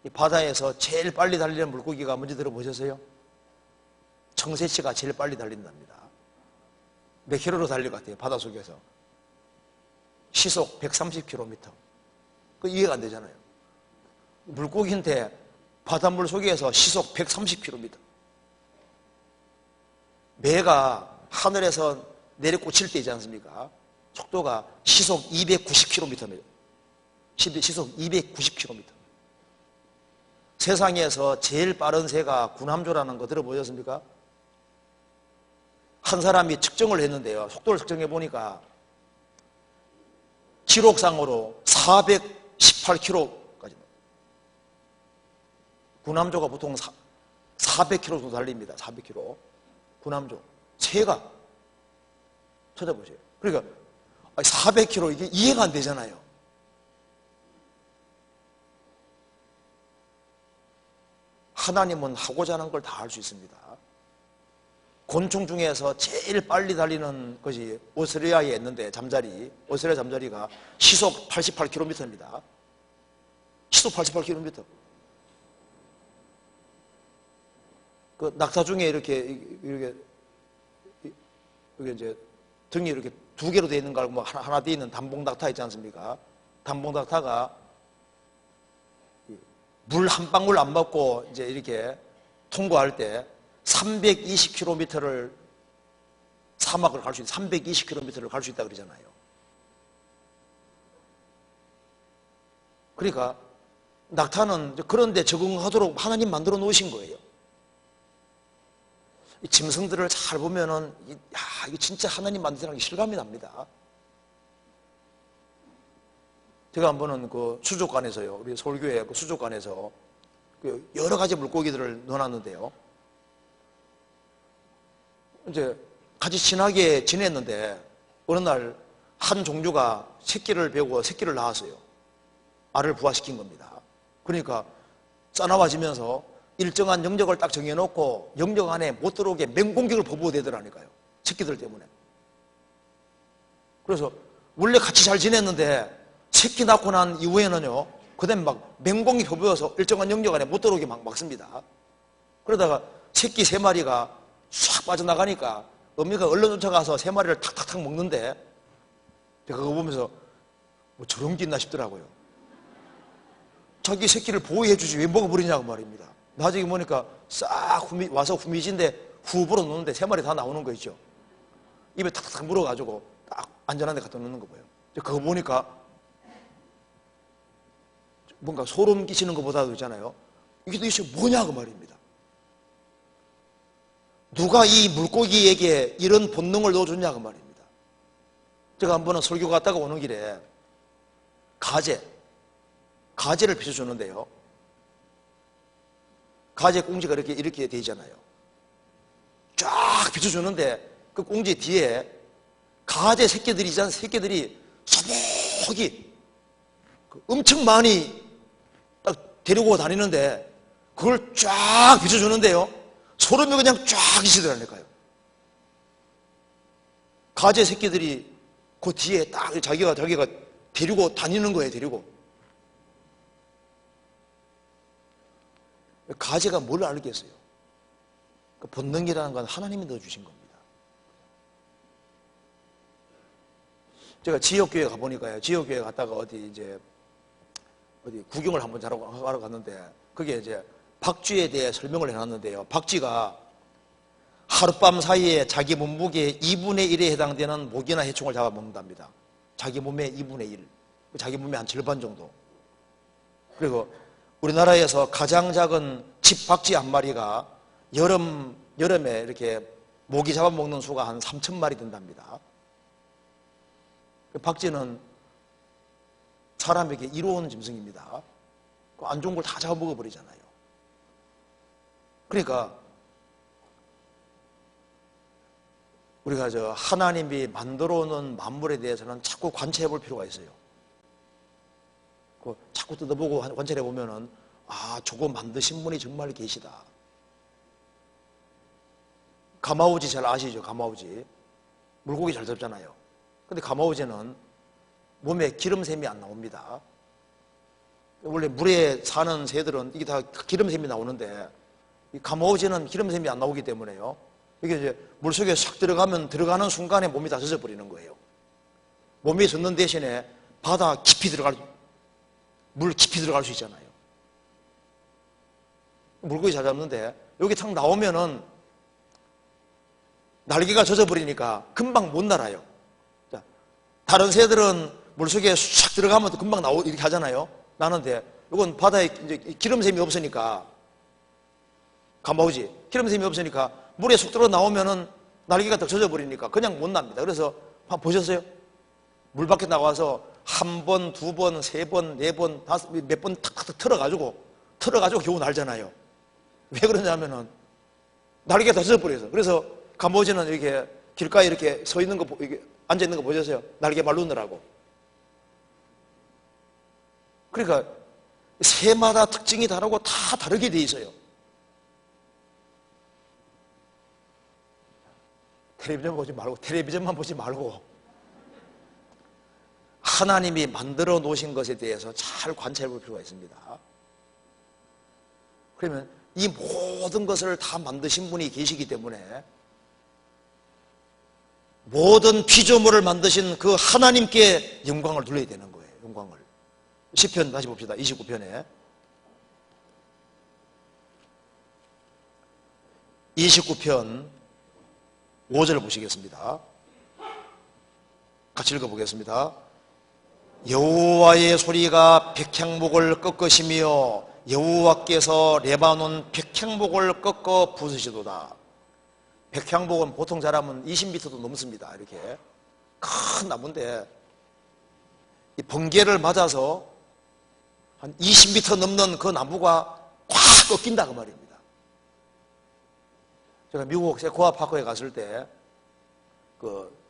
이 바다에서 제일 빨리 달리는 물고기가 뭔지 들어보셨어요? 청새치가 제일 빨리 달린답니다. 몇 킬로로 달릴 것 같아요? 바닷속에서 시속 130km. 그 이해가 안 되잖아요. 물고기인데 바닷물 속에서 시속 130km. 매가 하늘에서 내려꽂힐 때 있지 않습니까? 속도가 시속 290km입니다. 시속 290km. 세상에서 제일 빠른 새가 군함조라는 거 들어보셨습니까? 한 사람이 측정을 했는데요. 속도를 측정해 보니까 기록상으로 418km까지. 군함조가 보통 400km 정도 달립니다. 400km. 군함조. 새가. 찾아보세요. 그러니까 400km 이게 이해가 안 되잖아요. 하나님은 하고자 하는 걸 다 할 수 있습니다. 곤충 중에서 제일 빨리 달리는 것이 오스트리아에 있는데 오스트리아 잠자리가 시속 88km입니다. 시속 88km. 그 낙타 중에 이렇게 이제 등이 이렇게 두 개로 되어 있는 거 알고 뭐 하나 되어 있는 단봉 낙타 있지 않습니까? 단봉 낙타가 물 한 방울 안 먹고 이제 이렇게 통과할 때 320km를 사막을 갈 수 있다. 320km를 갈 수 있다 그러잖아요. 그러니까 낙타는 그런데 적응하도록 하나님 만들어 놓으신 거예요. 이 짐승들을 잘 보면은 이게 진짜 하나님 만드신 게 실감이 납니다. 제가 한 번은 그 수족관에서요, 우리 서울교회 그 수족관에서 그 여러 가지 물고기들을 넣어놨는데요. 이제 같이 친하게 지냈는데 어느 날 한 종류가 새끼를 베고 새끼를 낳았어요. 알을 부화시킨 겁니다. 그러니까 싸나워지면서 일정한 영역을 딱 정해놓고 영역 안에 못 들어오게 맹공격을 퍼부어대더라니까요. 새끼들 때문에. 그래서 원래 같이 잘 지냈는데 새끼 낳고 난 이후에는요, 그 다음에 막 맹공이 퍼부어서 일정한 영역 안에 못 들어오게 막 막습니다. 그러다가 새끼 3마리가 싹 빠져나가니까 어미가 얼른 쫓아가서 3마리를 탁탁탁 먹는데 제가 그거 보면서 뭐 저런 게 있나 싶더라고요. 자기 새끼를 보호해 주지 왜 먹어버리냐고 말입니다. 나중에 보니까 싹 와서 후미진데 후 불어 놓는데 3마리 다 나오는 거 있죠. 입에 탁탁 물어가지고 딱 안전한 데 갖다 놓는 거 보여요. 그거 보니까 뭔가 소름 끼치는 것보다도 있잖아요. 이게 도대체 뭐냐고 말입니다. 누가 이 물고기에게 이런 본능을 넣어줬냐고 말입니다. 제가 한 번은 설교 갔다가 오는 길에 가재를 비춰주는데요. 가재 꽁지가 이렇게 되어 있잖아요. 쫙 비춰주는데 그 꽁지 뒤에 가재 새끼들이 소복이 엄청 많이 딱 데리고 다니는데 그걸 쫙 비춰주는데요. 소름이 그냥 쫙 끼치더라니까요. 가재 새끼들이 그 뒤에 딱 자기가 데리고 다니는 거예요, 데리고. 가재가 뭘 알겠어요? 그 본능이라는 건 하나님이 넣어주신 겁니다. 제가 지역교회 가보니까요, 지역교회 갔다가 어디 구경을 한번 하러 갔는데, 그게 이제 박쥐에 대해 설명을 해놨는데요. 박쥐가 하룻밤 사이에 자기 몸무게의 2분의 1에 해당되는 모기나 해충을 잡아먹는답니다. 자기 몸의 2분의 1. 자기 몸의 한 절반 정도. 그리고 우리나라에서 가장 작은 집박쥐 한 마리가 여름에 이렇게 모기 잡아먹는 수가 한 3,000마리 된답니다. 박쥐는 사람에게 이로운 짐승입니다. 안 좋은 걸 다 잡아먹어버리잖아요. 그러니까 우리가 하나님이 만들어 놓은 만물에 대해서는 자꾸 관찰해 볼 필요가 있어요. 자꾸 뜯어보고 관찰해 보면은 저거 만드신 분이 정말 계시다. 가마우지 잘 아시죠? 가마우지 물고기 잘 잡잖아요. 근데 가마우지는 몸에 기름샘이 안 나옵니다. 원래 물에 사는 새들은 이게 다 기름샘이 나오는데 이 가마우지는 기름샘이 안 나오기 때문에요. 이게 이제 물속에 싹 들어가는 순간에 몸이 다 젖어버리는 거예요. 몸이 젖는 대신에 물 깊이 들어갈 수 있잖아요. 물고기 잘 잡는데 여기 탁 나오면은 날개가 젖어버리니까 금방 못 날아요. 자, 다른 새들은 물속에 싹 들어가면 금방 이렇게 하잖아요. 나는데 이건 바다에 이제 기름샘이 없으니까 가마우지 기름샘이 없으니까 물에 쏙 들어 나오면은 날개가 딱 젖어버리니까 그냥 못 납니다. 그래서 한번 보셨어요? 물 밖에 나와서 한 번, 두 번, 세 번, 네 번, 몇 번 탁탁 틀어가지고 겨우 날잖아요. 왜 그러냐면은 날개가 다 젖어버려서. 그래서 가마우지는 이렇게 길가에 이렇게 서 있는 거, 앉아 있는 거 보셨어요? 날개 말르느라고. 그러니까 새마다 특징이 다르고 다 다르게 돼 있어요. 텔레비전만 보지 말고 하나님이 만들어 놓으신 것에 대해서 잘 관찰해 볼 필요가 있습니다. 그러면 이 모든 것을 다 만드신 분이 계시기 때문에 모든 피조물을 만드신 그 하나님께 영광을 돌려야 되는 거예요. 영광을. 시편 다시 봅시다. 29편에 29편 5절 보시겠습니다. 같이 읽어보겠습니다. 여호와의 소리가 백향목을 꺾으시며 여호와께서 레바논 백향목을 꺾어 부수시도다. 백향목은 보통 자라면 20m도 넘습니다. 이렇게 큰 나무인데 이 번개를 맞아서 한 20m 넘는 그 나무가 꽉 꺾인다 그 말입니다. 제가 미국 세코아 파크에 갔을 때 그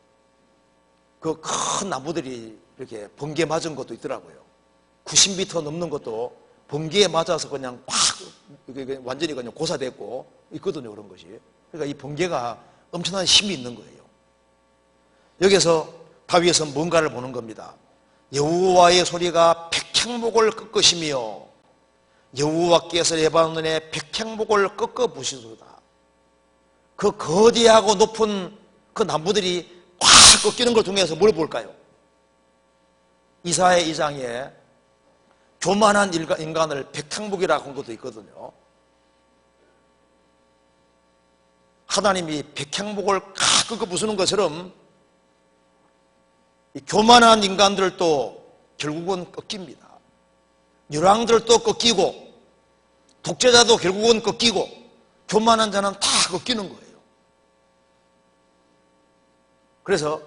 큰 나무들이 이렇게 번개 맞은 것도 있더라고요. 90m 넘는 것도 번개에 맞아서 그냥 꽉 완전히 그냥 고사됐고 있거든요. 그런 것이. 그러니까 이 번개가 엄청난 힘이 있는 거예요. 여기서 다윗은 뭔가를 보는 겁니다. 여호와의 소리가 백향목을 꺾으시며 여호와께서 레바논의 백향목을 꺾어 부시도다. 그 거대하고 높은 그 나무들이 꽉 꺾이는 걸 통해서 뭘 볼까요? 이사야 2장에 교만한 인간을 백향목이라고 한 것도 있거든요. 하나님이 백향목을 꽉 꺾어 부수는 것처럼 이 교만한 인간들도 결국은 꺾입니다. 열왕들도 꺾이고 독재자도 결국은 꺾이고 교만한 자는 다 꺾이는 거예요. 그래서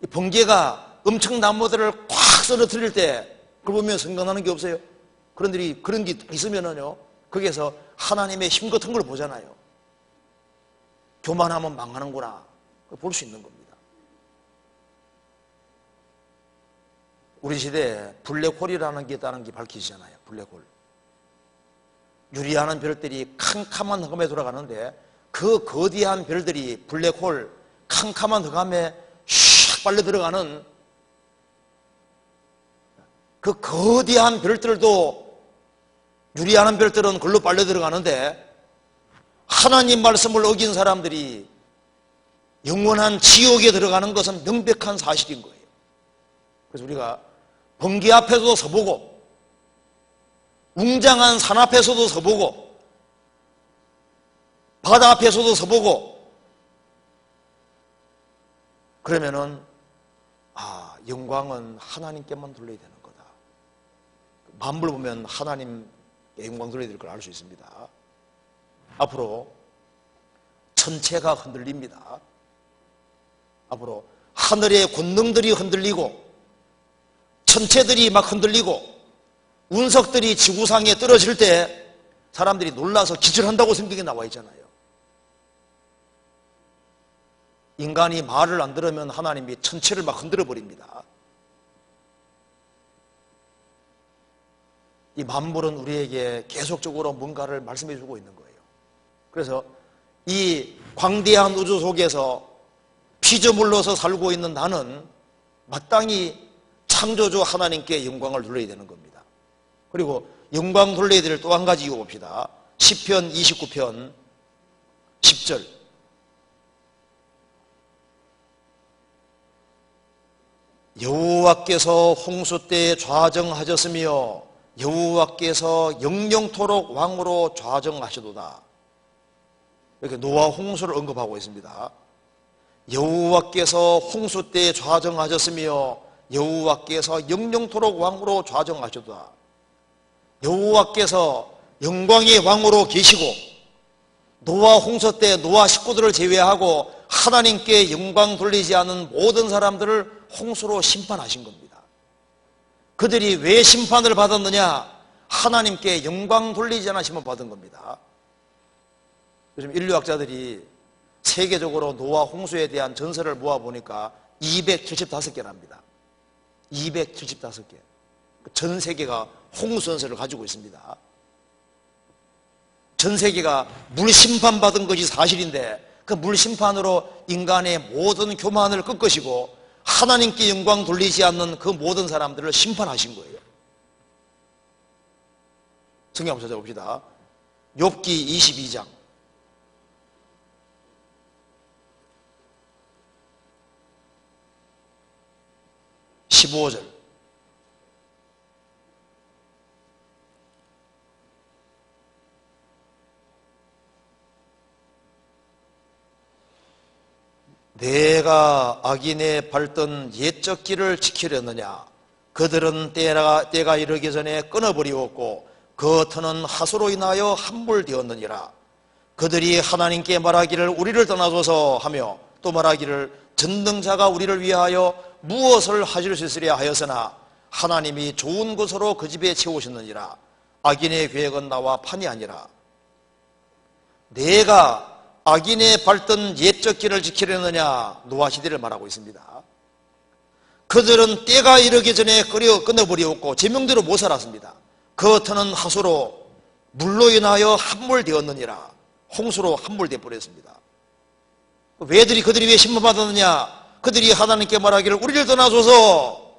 이 번개가 엄청 나무들을 꽉 쓰러뜨릴 때 그걸 보면 생각나는 게 없어요? 그런 게 있으면은요, 거기에서 하나님의 힘 같은 걸 보잖아요. 교만하면 망하는구나. 볼 수 있는 겁니다. 우리 시대에 블랙홀이라는 게 있다는 게 밝혀지잖아요. 블랙홀. 유리하는 별들이 캄캄한 흑암에 돌아가는데 그 거대한 별들이 블랙홀 캄캄한 흑암에 슉 빨려 들어가는 그 거대한 별들도 유리하는 별들은 글로 빨려 들어가는데 하나님 말씀을 어긴 사람들이 영원한 지옥에 들어가는 것은 명백한 사실인 거예요. 그래서 우리가 번개 앞에서도 서보고 웅장한 산 앞에서도 서보고 바다 앞에서도 서보고 그러면은 영광은 하나님께만 돌려야 되는 거다. 만물 보면 하나님께 영광 돌려야 될 걸 알 수 있습니다. 앞으로 천체가 흔들립니다. 앞으로 하늘의 권능들이 흔들리고 천체들이 막 흔들리고 운석들이 지구상에 떨어질 때 사람들이 놀라서 기절한다고 성경에 나와 있잖아요. 인간이 말을 안 들으면 하나님이 천체를 막 흔들어 버립니다. 이 만물은 우리에게 계속적으로 뭔가를 말씀해 주고 있는 거예요. 그래서 이 광대한 우주 속에서 피조물로서 살고 있는 나는 마땅히 창조주 하나님께 영광을 돌려야 되는 겁니다. 그리고 영광 돌려야 될 또 한 가지 이거 봅시다. 시편 29편 10절. 여호와께서 홍수 때에 좌정하셨으며 여호와께서 영영토록 왕으로 좌정하시도다. 이렇게 노아 홍수를 언급하고 있습니다. 여호와께서 홍수 때에 좌정하셨으며 여호와께서 영영토록 왕으로 좌정하시도다. 여호와께서 영광의 왕으로 계시고 노아 홍수 때 노아 식구들을 제외하고 하나님께 영광 돌리지 않은 모든 사람들을 홍수로 심판하신 겁니다. 그들이 왜 심판을 받았느냐? 하나님께 영광 돌리지 않으시면 받은 겁니다. 요즘 인류학자들이 세계적으로 노아 홍수에 대한 전설을 모아보니까 275개랍니다. 275개. 전 세계가 홍수 전설을 가지고 있습니다. 전 세계가 물심판 받은 것이 사실인데 그 물심판으로 인간의 모든 교만을 꺾으시고 하나님께 영광 돌리지 않는 그 모든 사람들을 심판하신 거예요. 성경 한번 찾아봅시다. 욥기 22장 15절. 내가 악인의 밟던 옛적 길을 지키려느냐? 그들은 때가 이르기 전에 끊어버리었고 그 터는 하수로 인하여 함몰되었느니라. 그들이 하나님께 말하기를 우리를 떠나소서 하며 또 말하기를 전능자가 우리를 위하여 무엇을 하실 수 있으랴 하였으나 하나님이 좋은 것으로 그 집에 채우셨느니라. 악인의 계획은 나와 판이 아니라. 내가 악인의 밟던 옛적 길을 지키려느냐? 노아 시대를 말하고 있습니다. 그들은 때가 이르기 전에 끊어버리었고 제명대로 못 살았습니다. 그 터는 하수로 물로 인하여 함몰되었느니라. 홍수로 함몰되어 버렸습니다. 그들이 왜 심판받았느냐? 그들이 하나님께 말하기를 우리를 떠나소서.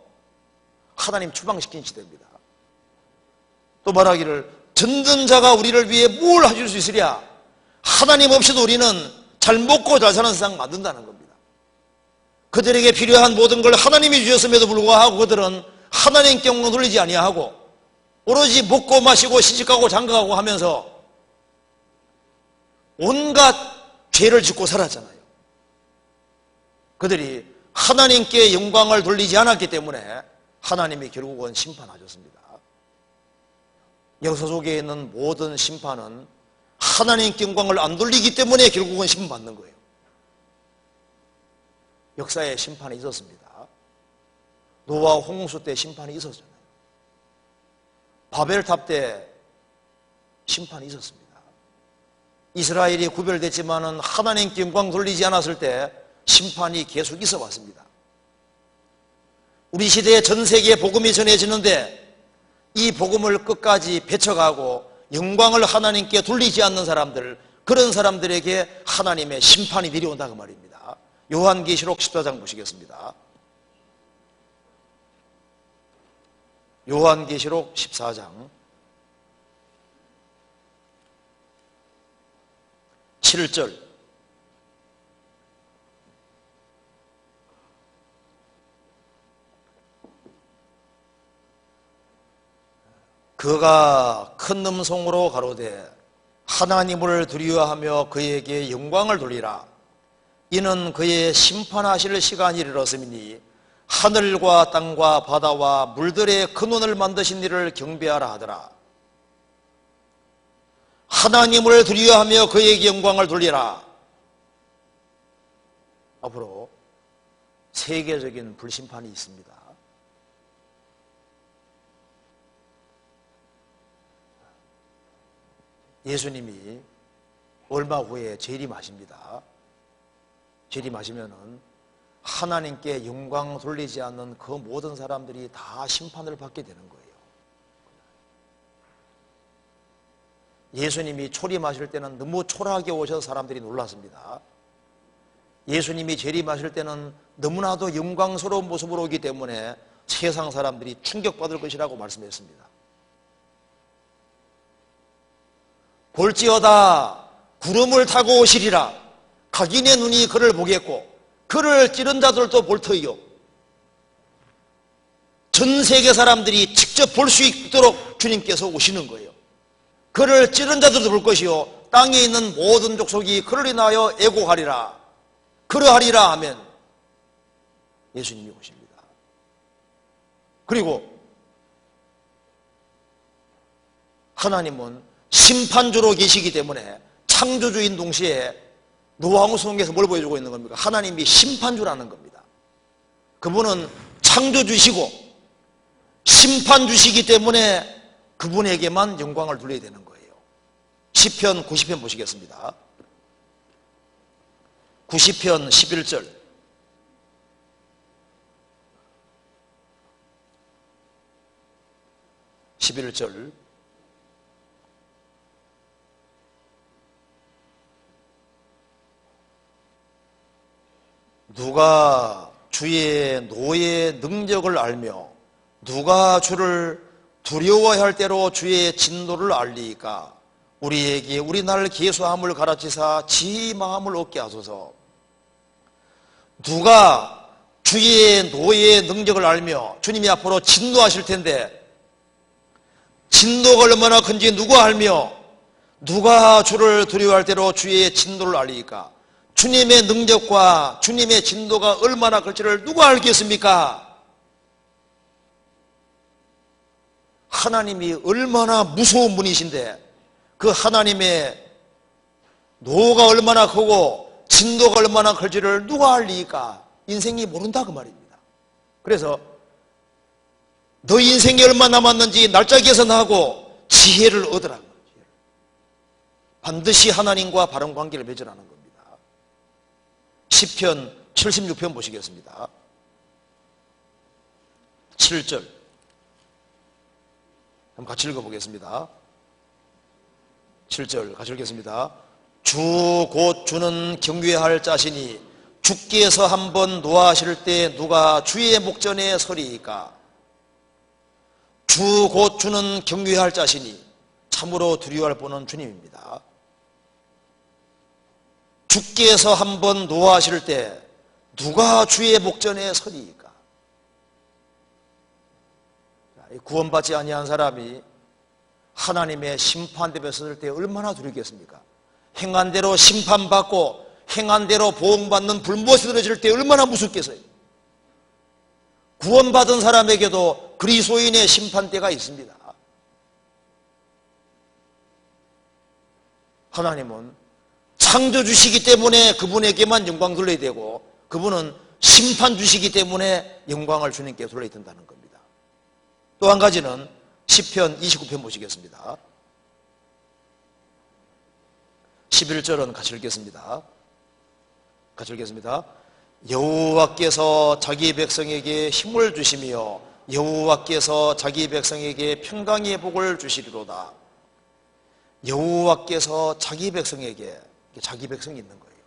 하나님 추방시킨 시대입니다. 또 말하기를 전능자가 우리를 위해 뭘 하실 수 있으랴? 하나님 없이도 우리는 잘 먹고 잘 사는 세상 만든다는 겁니다. 그들에게 필요한 모든 걸 하나님이 주셨음에도 불구하고 그들은 하나님께 영광 돌리지 아니하고 오로지 먹고 마시고 시집가고 장가가고 하면서 온갖 죄를 짓고 살았잖아요. 그들이 하나님께 영광을 돌리지 않았기 때문에 하나님이 결국은 심판하셨습니다. 역사 속에 있는 모든 심판은 하나님께 영광을 안 돌리기 때문에 결국은 심판받는 거예요. 역사에 심판이 있었습니다. 노아 홍수 때 심판이 있었잖아요. 바벨탑 때 심판이 있었습니다. 이스라엘이 구별됐지만은 하나님께 영광 돌리지 않았을 때 심판이 계속 있어 왔습니다. 우리 시대에 전 세계에 복음이 전해지는데 이 복음을 끝까지 배쳐가고 영광을 하나님께 돌리지 않는 사람들, 그런 사람들에게 하나님의 심판이 내려온다 그 말입니다. 요한계시록 14장 보시겠습니다. 요한계시록 14장 7절. 그가 큰 음성으로 가로되 하나님을 두려워하며 그에게 영광을 돌리라. 이는 그의 심판하실 시간이 이르렀음이니 하늘과 땅과 바다와 물들의 근원을 만드신 이를 경배하라 하더라. 하나님을 두려워하며 그에게 영광을 돌리라. 앞으로 세계적인 불심판이 있습니다. 예수님이 얼마 후에 재림하십니다. 재림하시면은 하나님께 영광 돌리지 않는 그 모든 사람들이 다 심판을 받게 되는 거예요. 예수님이 초림하실 때는 너무 초라하게 오셔서 사람들이 놀랐습니다. 예수님이 재림하실 때는 너무나도 영광스러운 모습으로 오기 때문에 세상 사람들이 충격받을 것이라고 말씀했습니다. 볼지어다 구름을 타고 오시리라. 각인의 눈이 그를 보겠고 그를 찌른 자들도 볼 터이요. 전 세계 사람들이 직접 볼 수 있도록 주님께서 오시는 거예요. 그를 찌른 자들도 볼 것이요 땅에 있는 모든 족속이 그를 인하여 애곡하리라. 그러하리라 하면 예수님이 오십니다. 그리고 하나님은 심판주로 계시기 때문에 창조주인 동시에 노아홍수 속에서 뭘 보여주고 있는 겁니까? 하나님이 심판주라는 겁니다. 그분은 창조주시고 심판주시기 때문에 그분에게만 영광을 돌려야 되는 거예요. 시편 90편 보시겠습니다. 90편 11절. 누가 주의 노의 능력을 알며 누가 주를 두려워할 대로 주의 진노를 알리까? 우리에게 우리 날 계수함을 가르치사 지혜의 마음을 얻게 하소서. 누가 주의 노예의 능력을 알며 주님이 앞으로 진노하실 텐데 진노가 얼마나 큰지 누가 알며 누가 주를 두려워할 대로 주의 진노를 알리니까 주님의 능력과 주님의 진노가 얼마나 클지를 누가 알겠습니까? 하나님이 얼마나 무서운 분이신데 그 하나님의 노가 얼마나 크고 진노가 얼마나 클지를 누가 알리니까 인생이 모른다 그 말입니다. 그래서 너 인생이 얼마 남았는지 날짜 계산하고 지혜를 얻으라는 거예요. 반드시 하나님과 바른 관계를 맺으라는 겁니다. 시편 76편 보시겠습니다. 7절 한번 같이 읽어보겠습니다. 7절 같이 읽겠습니다. 주 곧 주는 경외할 자신이 주께서 한번 노하실 때 누가 주의 목전에 서리이까. 주 곧 주는 경외할 자신이 참으로 두려워할 분은 주님입니다. 주께서 한번 노하실 때 누가 주의 목전에 서리이까. 구원받지 아니한 사람이 하나님의 심판대에 섰을 때 얼마나 두렵겠습니까? 행한 대로 심판받고 행한 대로 보응받는 불못에 들어질 때 얼마나 무섭겠어요? 구원받은 사람에게도 그리스도인의 심판대가 있습니다. 하나님은 창조주시기 때문에 그분에게만 영광 돌려야 되고 그분은 심판주시기 때문에 영광을 주님께 돌려야 된다는 겁니다. 또 한 가지는 시편 29편 보시겠습니다. 11절은 같이 읽겠습니다. 같이 읽겠습니다. 여호와께서 자기 백성에게 힘을 주시며 여호와께서 자기 백성에게 평강의 복을 주시리로다. 여호와께서 자기 백성에게 자기 백성이 있는 거예요.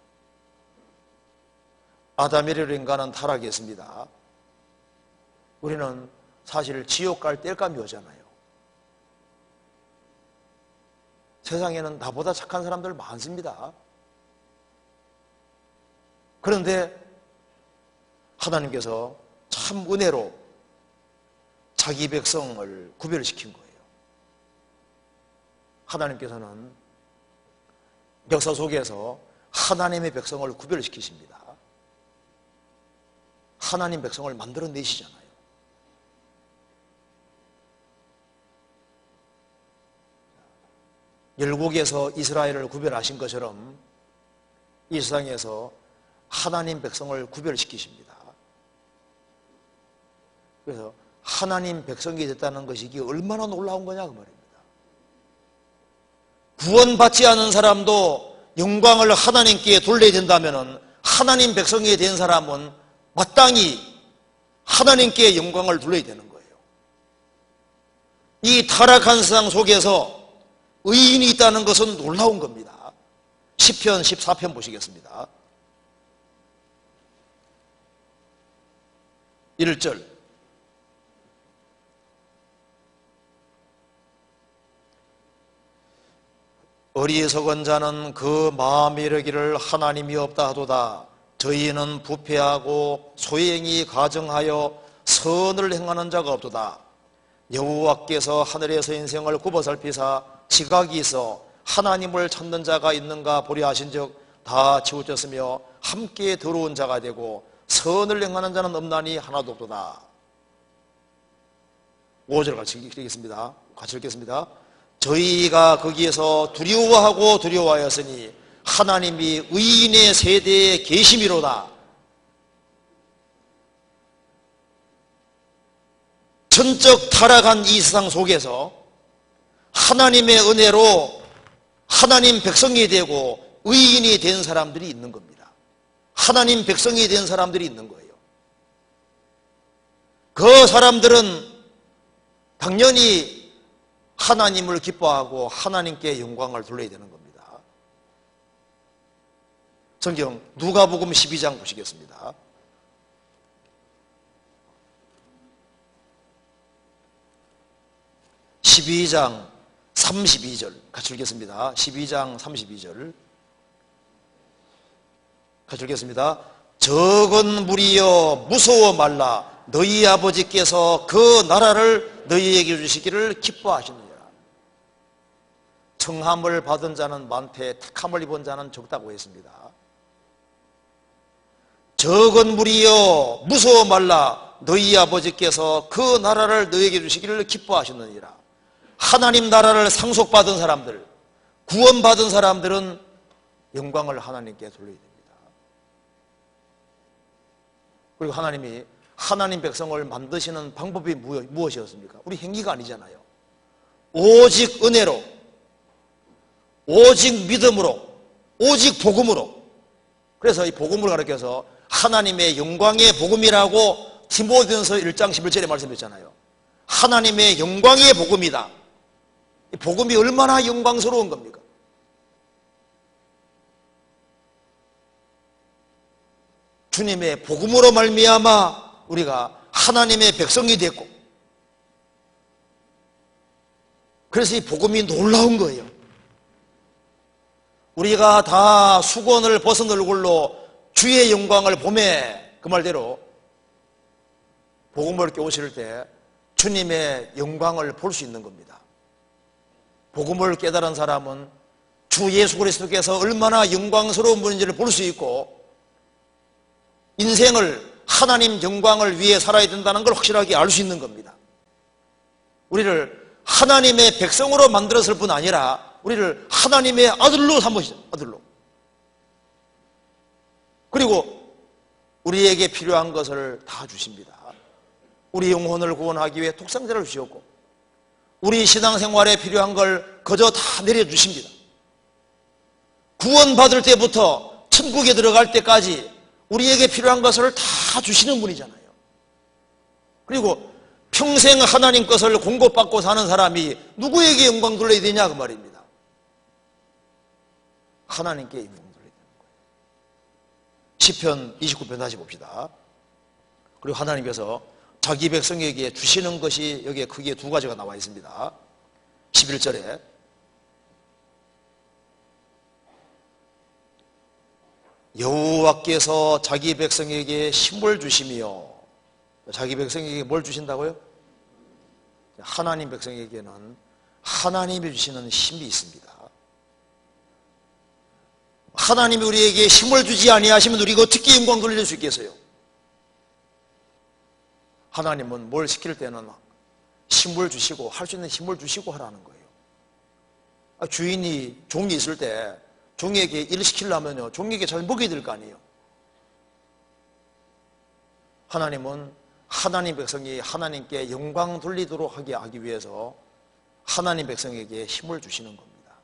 아담이라는 인간은 타락했습니다. 우리는 사실 지옥 갈 땔감이 오잖아요. 세상에는 나보다 착한 사람들 많습니다. 그런데 하나님께서 참 은혜로 자기 백성을 구별시킨 거예요. 하나님께서는 역사 속에서 하나님의 백성을 구별시키십니다. 하나님 백성을 만들어내시잖아요. 열국에서 이스라엘을 구별하신 것처럼 이 세상에서 하나님 백성을 구별시키십니다. 그래서 하나님 백성이 됐다는 것이 이게 얼마나 놀라운 거냐 그 말입니다. 구원받지 않은 사람도 영광을 하나님께 돌려야 된다면 하나님 백성이 된 사람은 마땅히 하나님께 영광을 돌려야 되는 거예요. 이 타락한 세상 속에서 의인이 있다는 것은 놀라운 겁니다. 시편 14편 보시겠습니다. 1절 어리석은 자는 그 마음에 이르기를 하나님이 없다 하도다. 저희는 부패하고 소행이 가정하여 선을 행하는 자가 없도다. 여호와께서 하늘에서 인생을 굽어 살피사 지각이 있어 하나님을 찾는 자가 있는가 보려 하신즉 다 치우쳤으며 함께 더러운 자가 되고 선을 행하는 자는 없나니 하나도 없도다. 5절 같이 읽겠습니다. 같이 읽겠습니다. 저희가 거기에서 두려워하고 두려워하였으니 하나님이 의인의 세대에 계심이로다. 전적 타락한 이 세상 속에서 하나님의 은혜로 하나님 백성이 되고 의인이 된 사람들이 있는 겁니다. 하나님 백성이 된 사람들이 있는 거예요. 그 사람들은 당연히 하나님을 기뻐하고 하나님께 영광을 돌려야 되는 겁니다. 성경 누가복음 12장 보시겠습니다. 32절 같이 읽겠습니다. 12장 32절 같이 읽겠습니다. 적은 무리여 무서워 말라. 너희 아버지께서 그 나라를 너희에게 주시기를 기뻐하시느니라. 청함을 받은 자는 많되 택함을 입은 자는 적다고 했습니다. 적은 무리여 무서워 말라. 너희 아버지께서 그 나라를 너희에게 주시기를 기뻐하시느니라. 하나님 나라를 상속받은 사람들, 구원받은 사람들은 영광을 하나님께 돌려야 됩니다. 그리고 하나님이 하나님 백성을 만드시는 방법이 무엇이었습니까? 우리 행위가 아니잖아요. 오직 은혜로, 오직 믿음으로, 오직 복음으로. 그래서 이 복음을 가르쳐서 하나님의 영광의 복음이라고 디모데전서 1장 11절에 말씀했잖아요. 하나님의 영광의 복음이다. 이 복음이 얼마나 영광스러운 겁니까? 주님의 복음으로 말미암아 우리가 하나님의 백성이 됐고, 그래서 이 복음이 놀라운 거예요. 우리가 다 수건을 벗은 얼굴로 주의 영광을 보매, 그 말대로 복음을 깨우칠 때 주님의 영광을 볼 수 있는 겁니다. 복음을 깨달은 사람은 주 예수 그리스도께서 얼마나 영광스러운 분인지를 볼 수 있고, 인생을 하나님 영광을 위해 살아야 된다는 걸 확실하게 알 수 있는 겁니다. 우리를 하나님의 백성으로 만들었을 뿐 아니라 우리를 하나님의 아들로 삼으시죠. 아들로. 그리고 우리에게 필요한 것을 다 주십니다. 우리 영혼을 구원하기 위해 독생자를 주셨고, 우리 신앙생활에 필요한 걸 그저 다 내려주십니다. 구원받을 때부터 천국에 들어갈 때까지 우리에게 필요한 것을 다 주시는 분이잖아요. 그리고 평생 하나님 것을 공급받고 사는 사람이 누구에게 영광 돌려야 되냐 그 말입니다. 하나님께 영광 돌려야 되는 거예요. 시편 29편 다시 봅시다. 그리고 하나님께서 자기 백성에게 주시는 것이 여기에 크게 두 가지가 나와 있습니다. 11절에 여호와께서 자기 백성에게 힘을 주시며, 자기 백성에게 뭘 주신다고요? 하나님 백성에게는 하나님이 주시는 힘이 있습니다. 하나님이 우리에게 힘을 주지 아니하시면 우리가 어떻게 영광 돌릴 수 있겠어요? 하나님은 뭘 시킬 때는 힘을 주시고, 할 수 있는 힘을 주시고 하라는 거예요. 주인이 종이 있을 때 종에게 일을 시키려면요, 종에게 잘 먹여야 될 거 아니에요. 하나님은 하나님 백성이 하나님께 영광 돌리도록 하기 위해서 하나님 백성에게 힘을 주시는 겁니다.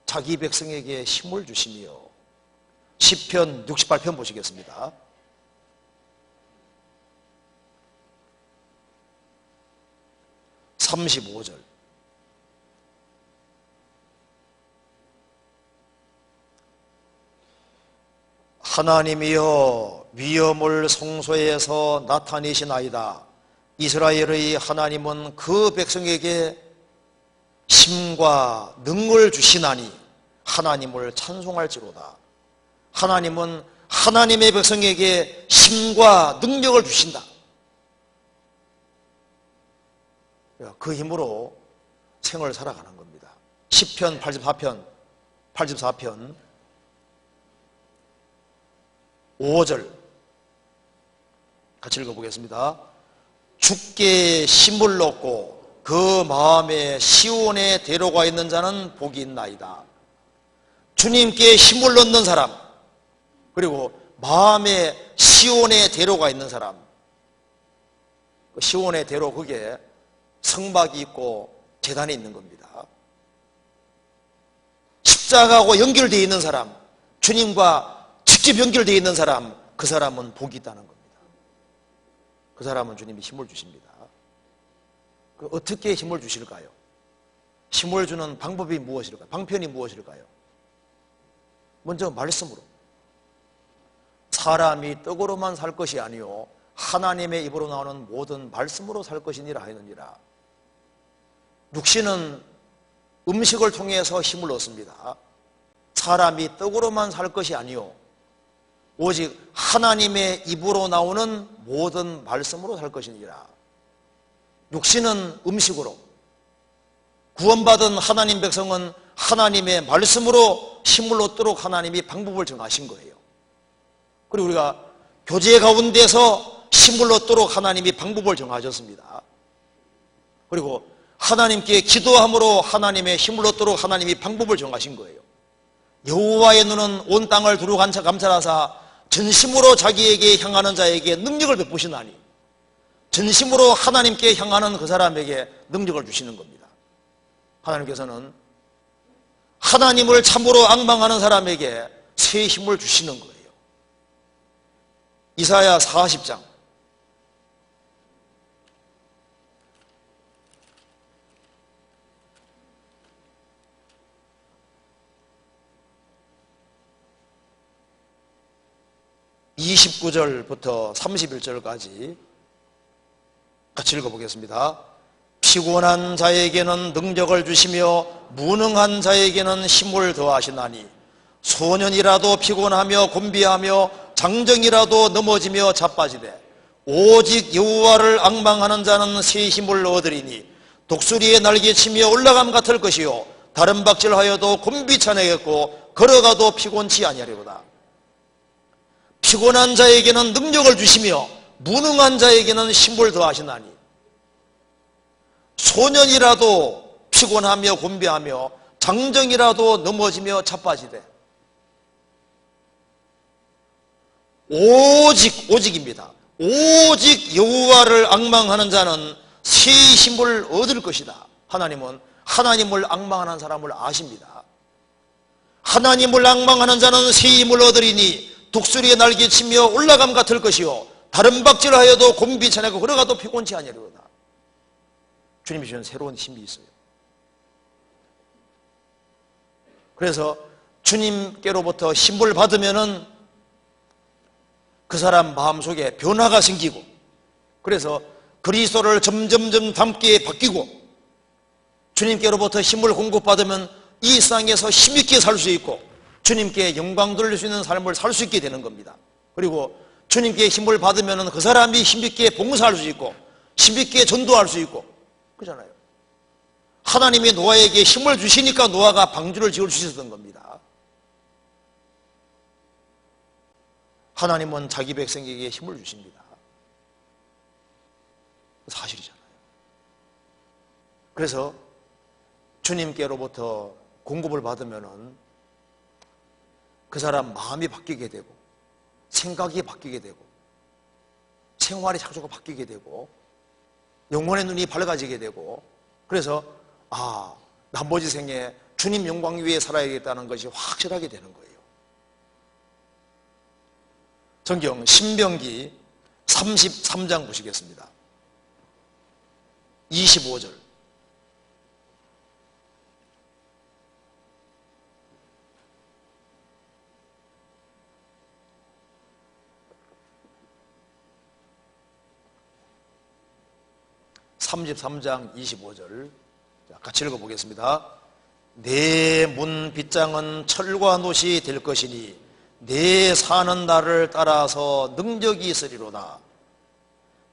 자기 백성에게 힘을 주시며, 시편 68편 보시겠습니다. (35절) 하나님이여 위엄을 성소에서 나타내시나이다. 이스라엘의 하나님은 그 백성에게 힘과 능을 주시나니 하나님을 찬송할지로다. 하나님은 하나님의 백성에게 힘과 능력을 주신다. 그 힘으로 생을 살아가는 겁니다. 시편 84편 5절 같이 읽어보겠습니다. 주께 힘을 얻고 그 마음에 시온의 대로가 있는 자는 복이 있나이다. 주님께 힘을 얻는 사람, 그리고 마음에 시온의 대로가 있는 사람, 시온의 대로, 그게 성막이 있고 제단이 있는 겁니다. 십자가하고 연결되어 있는 사람, 주님과 직접 연결되어 있는 사람, 그 사람은 복이 있다는 겁니다. 그 사람은 주님이 힘을 주십니다. 어떻게 힘을 주실까요? 힘을 주는 방법이 무엇일까요? 방편이 무엇일까요? 먼저 말씀으로. 사람이 떡으로만 살 것이 아니요 하나님의 입으로 나오는 모든 말씀으로 살 것이니라 하느니라. 육신은 음식을 통해서 힘을 얻습니다. 사람이 떡으로만 살 것이 아니요 오직 하나님의 입으로 나오는 모든 말씀으로 살 것이니라. 육신은 음식으로, 구원받은 하나님 백성은 하나님의 말씀으로 힘을 얻도록 하나님이 방법을 정하신 거예요. 그리고 우리가 교제 가운데서 힘을 얻도록 하나님이 방법을 정하셨습니다. 그리고 하나님께 기도함으로 하나님의 힘을 얻도록 하나님이 방법을 정하신 거예요. 여호와의 눈은 온 땅을 두루 감찰하사 전심으로 자기에게 향하는 자에게 능력을 베푸시나니, 전심으로 하나님께 향하는 그 사람에게 능력을 주시는 겁니다. 하나님께서는 하나님을 참으로 앙망하는 사람에게 새 힘을 주시는 거예요. 이사야 40장 29절부터 31절까지 같이 읽어보겠습니다. 피곤한 자에게는 능력을 주시며 무능한 자에게는 힘을 더하시나니, 소년이라도 피곤하며 곤비하며 장정이라도 넘어지며 자빠지되 오직 여호와를 앙망하는 자는 새 힘을 얻으리니, 독수리의 날개치며 올라감 같을 것이요 다른 박질하여도 곤비차내겠고 걸어가도 피곤치 아니하리로다. 피곤한 자에게는 능력을 주시며 무능한 자에게는 힘을 더하시나니, 소년이라도 피곤하며 곤비하며 장정이라도 넘어지며 자빠지되 오직입니다. 오직 여호와를 앙망하는 자는 새 힘을 얻을 것이다. 하나님은 하나님을 앙망하는 사람을 아십니다. 하나님을 앙망하는 자는 새 힘을 얻으리니 독수리의 날개치며 올라감 같을 것이요 다른 박질하여도 곤비차내고 걸어가도 피곤치 아니하리로다. 주님이 주신 새로운 힘이 있어요. 그래서 주님께로부터 힘을 받으면은 그 사람 마음속에 변화가 생기고, 그래서 그리스도를 점점점 닮게 바뀌고, 주님께로부터 힘을 공급받으면 이 세상에서 힘있게 살 수 있고 주님께 영광 돌릴 수 있는 삶을 살 수 있게 되는 겁니다. 그리고 주님께 힘을 받으면 그 사람이 힘있게 봉사할 수 있고 힘있게 전도할 수 있고 그러잖아요. 하나님이 노아에게 힘을 주시니까 노아가 방주를 지을 수 있었던 겁니다. 하나님은 자기 백성에게 힘을 주십니다. 사실이잖아요. 그래서 주님께로부터 공급을 받으면은 그 사람 마음이 바뀌게 되고 생각이 바뀌게 되고 생활의 창조가 바뀌게 되고 영혼의 눈이 밝아지게 되고, 그래서 나머지 생에 주님 영광 위에 살아야겠다는 것이 확실하게 되는 거예요. 성경 신명기 33장 보시겠습니다. 25절. (33장) 25절 같이 읽어보겠습니다. 내 문 빗장은 철과 놋이 될 것이니 내 사는 날을 따라서 능력이 있으리로다.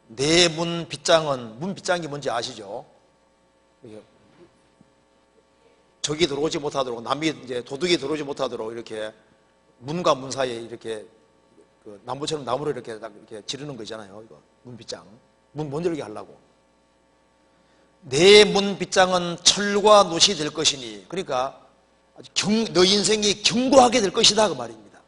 내 문 빗장은, 문 빗장이 뭔지 아시죠? 적이 들어오지 못하도록, 남이 이제 도둑이 들어오지 못하도록 이렇게 문과 문 사이에 이렇게 그 나무처럼 나무로 이렇게 딱 이렇게 지르는 거 있잖아요. 이거 문 빗장. 문 못 열게 하려고. 내 문 빗장은 철과 놋이 될 것이니, 그러니까 너 인생이 견고하게 될 것이다 그 말입니다.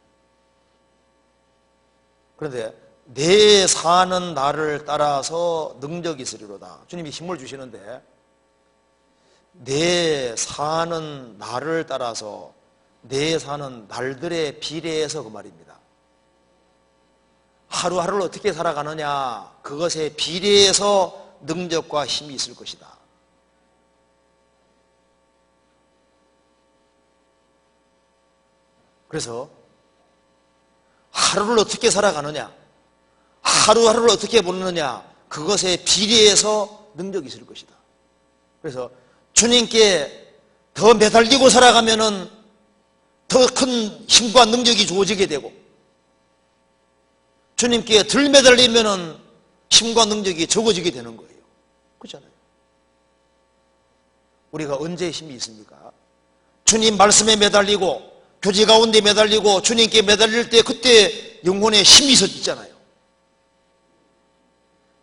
그런데 내 사는 날을 따라서 능력이 있으리로다. 주님이 힘을 주시는데 내 사는 날을 따라서, 내 사는 날들에 비례해서 그 말입니다. 하루하루를 어떻게 살아가느냐, 그것에 비례해서 능력과 힘이 있을 것이다. 그래서 하루를 어떻게 살아가느냐, 하루하루를 어떻게 보느냐, 그것에 비례해서 능력이 있을 것이다. 그래서 주님께 더 매달리고 살아가면은 더 큰 힘과 능력이 주어지게 되고, 주님께 덜 매달리면은 힘과 능력이 적어지게 되는 거예요. 그렇잖아요. 우리가 언제 힘이 있습니까? 주님 말씀에 매달리고 교제 가운데 매달리고 주님께 매달릴 때 그때 영혼에 힘이 있잖아요.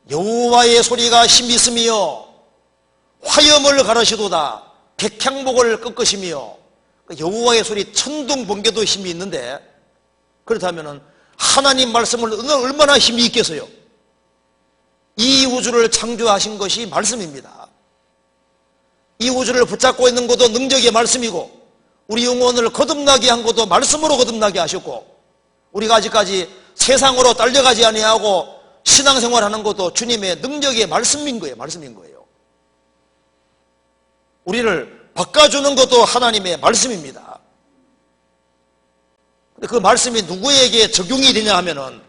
여호와의 소리가 힘이 있으며 화염을 가르시도다 백향목을 꺾으시며, 여호와의 소리 천둥 번개도 힘이 있는데, 그렇다면 하나님 말씀을 얼마나 힘이 있겠어요? 이 우주를 창조하신 것이 말씀입니다. 이 우주를 붙잡고 있는 것도 능력의 말씀이고, 우리 영혼을 거듭나게 한 것도 말씀으로 거듭나게 하셨고, 우리가 아직까지 세상으로 딸려가지 아니하고 신앙생활하는 것도 주님의 능력의 말씀인 거예요. 말씀인 거예요. 우리를 바꿔주는 것도 하나님의 말씀입니다. 근데 그 말씀이 누구에게 적용이 되냐 하면은,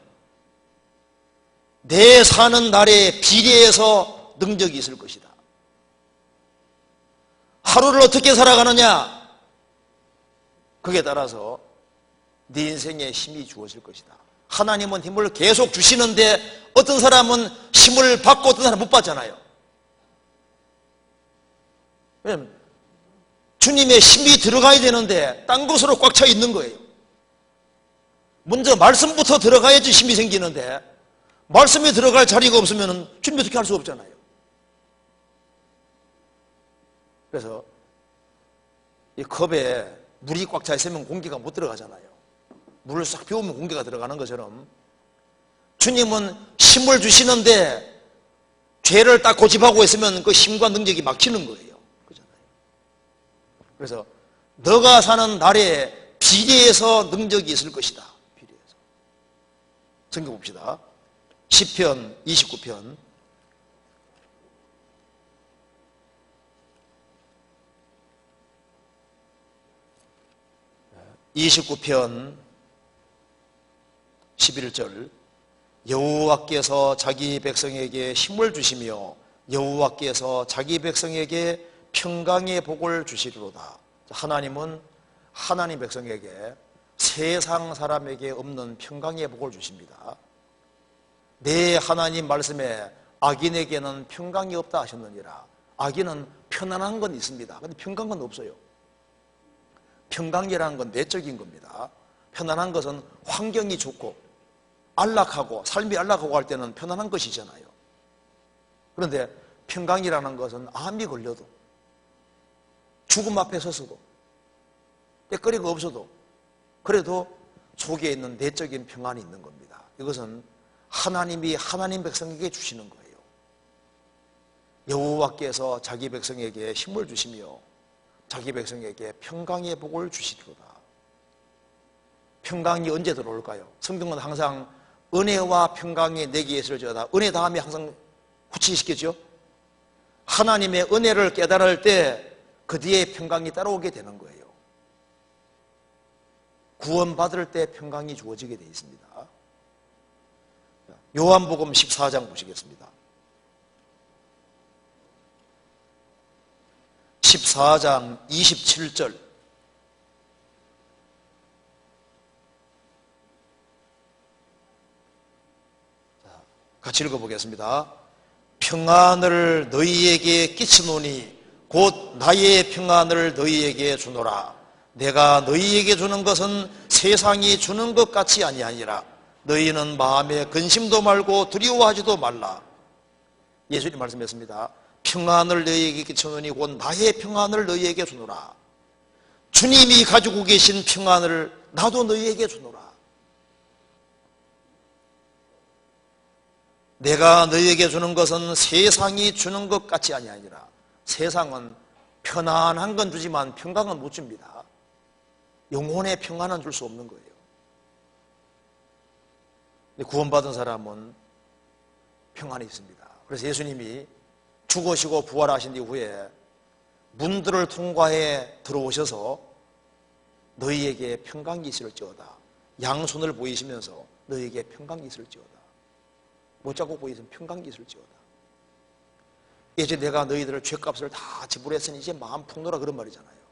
내 사는 날에 비례해서 능력이 있을 것이다. 하루를 어떻게 살아가느냐, 그에 따라서 네 인생에 힘이 주어질 것이다. 하나님은 힘을 계속 주시는데 어떤 사람은 힘을 받고 어떤 사람은 못 받잖아요. 왜냐하면 주님의 힘이 들어가야 되는데 딴 것으로 꽉 차 있는 거예요. 먼저 말씀부터 들어가야지 힘이 생기는데, 말씀이 들어갈 자리가 없으면 주님 어떻게 할 수 없잖아요. 그래서 이 컵에 물이 꽉 차 있으면 공기가 못 들어가잖아요. 물을 싹 비우면 공기가 들어가는 것처럼 주님은 힘을 주시는데 죄를 딱 고집하고 있으면 그 힘과 능력이 막히는 거예요. 그렇잖아요. 그래서 너가 사는 날에 비례해서 능력이 있을 것이다. 비례해서. 성경 봅시다. 시편 29편 11절, 여호와께서 자기 백성에게 힘을 주시며 여호와께서 자기 백성에게 평강의 복을 주시리로다. 하나님은 하나님 백성에게 세상 사람에게 없는 평강의 복을 주십니다. 내 하나님 말씀에 악인에게는 평강이 없다 하셨느니라. 악인은 편안한 건 있습니다. 그런데 평강은 없어요. 평강이라는 건 내적인 겁니다. 편안한 것은 환경이 좋고 안락하고 삶이 안락하고 할 때는 편안한 것이잖아요. 그런데 평강이라는 것은 암이 걸려도, 죽음 앞에 서서도, 때거리가 없어도 그래도 속에 있는 내적인 평안이 있는 겁니다. 이것은 하나님이 하나님 백성에게 주시는 거예요. 여호와께서 자기 백성에게 힘을 주시며 자기 백성에게 평강의 복을 주시리로다. 평강이 언제 들어올까요? 성경은 항상 은혜와 평강이 내게 있을지어다. 은혜 다음에 항상 후치시키죠. 하나님의 은혜를 깨달을 때 그 뒤에 평강이 따라오게 되는 거예요. 구원받을 때 평강이 주어지게 되어 있습니다. 요한복음 14장 보시겠습니다. 14장 27절. 같이 읽어보겠습니다. 평안을 너희에게 끼치노니 곧 나의 평안을 너희에게 주노라. 내가 너희에게 주는 것은 세상이 주는 것 같이 아니하니라. 너희는 마음에 근심도 말고 두려워하지도 말라. 예수님 말씀했습니다. 평안을 너희에게 끼치노니 곧 나의 평안을 너희에게 주노라. 주님이 가지고 계신 평안을 나도 너희에게 주노라. 내가 너희에게 주는 것은 세상이 주는 것 같이 아니하니라. 세상은 편안한 건 주지만 평강은 못 줍니다. 영혼의 평안은 줄 수 없는 거예요. 구원받은 사람은 평안이 있습니다. 그래서 예수님이 죽으시고 부활하신 이후에 문들을 통과해 들어오셔서 너희에게 평강이 있을지어다. 양손을 보이시면서 너희에게 평강이 있을지어다. 못 잡고 보이시면 평강이 있을지어다. 이제 내가 너희들을 죄값을 다 지불했으니 이제 마음 풍노라, 그런 말이잖아요.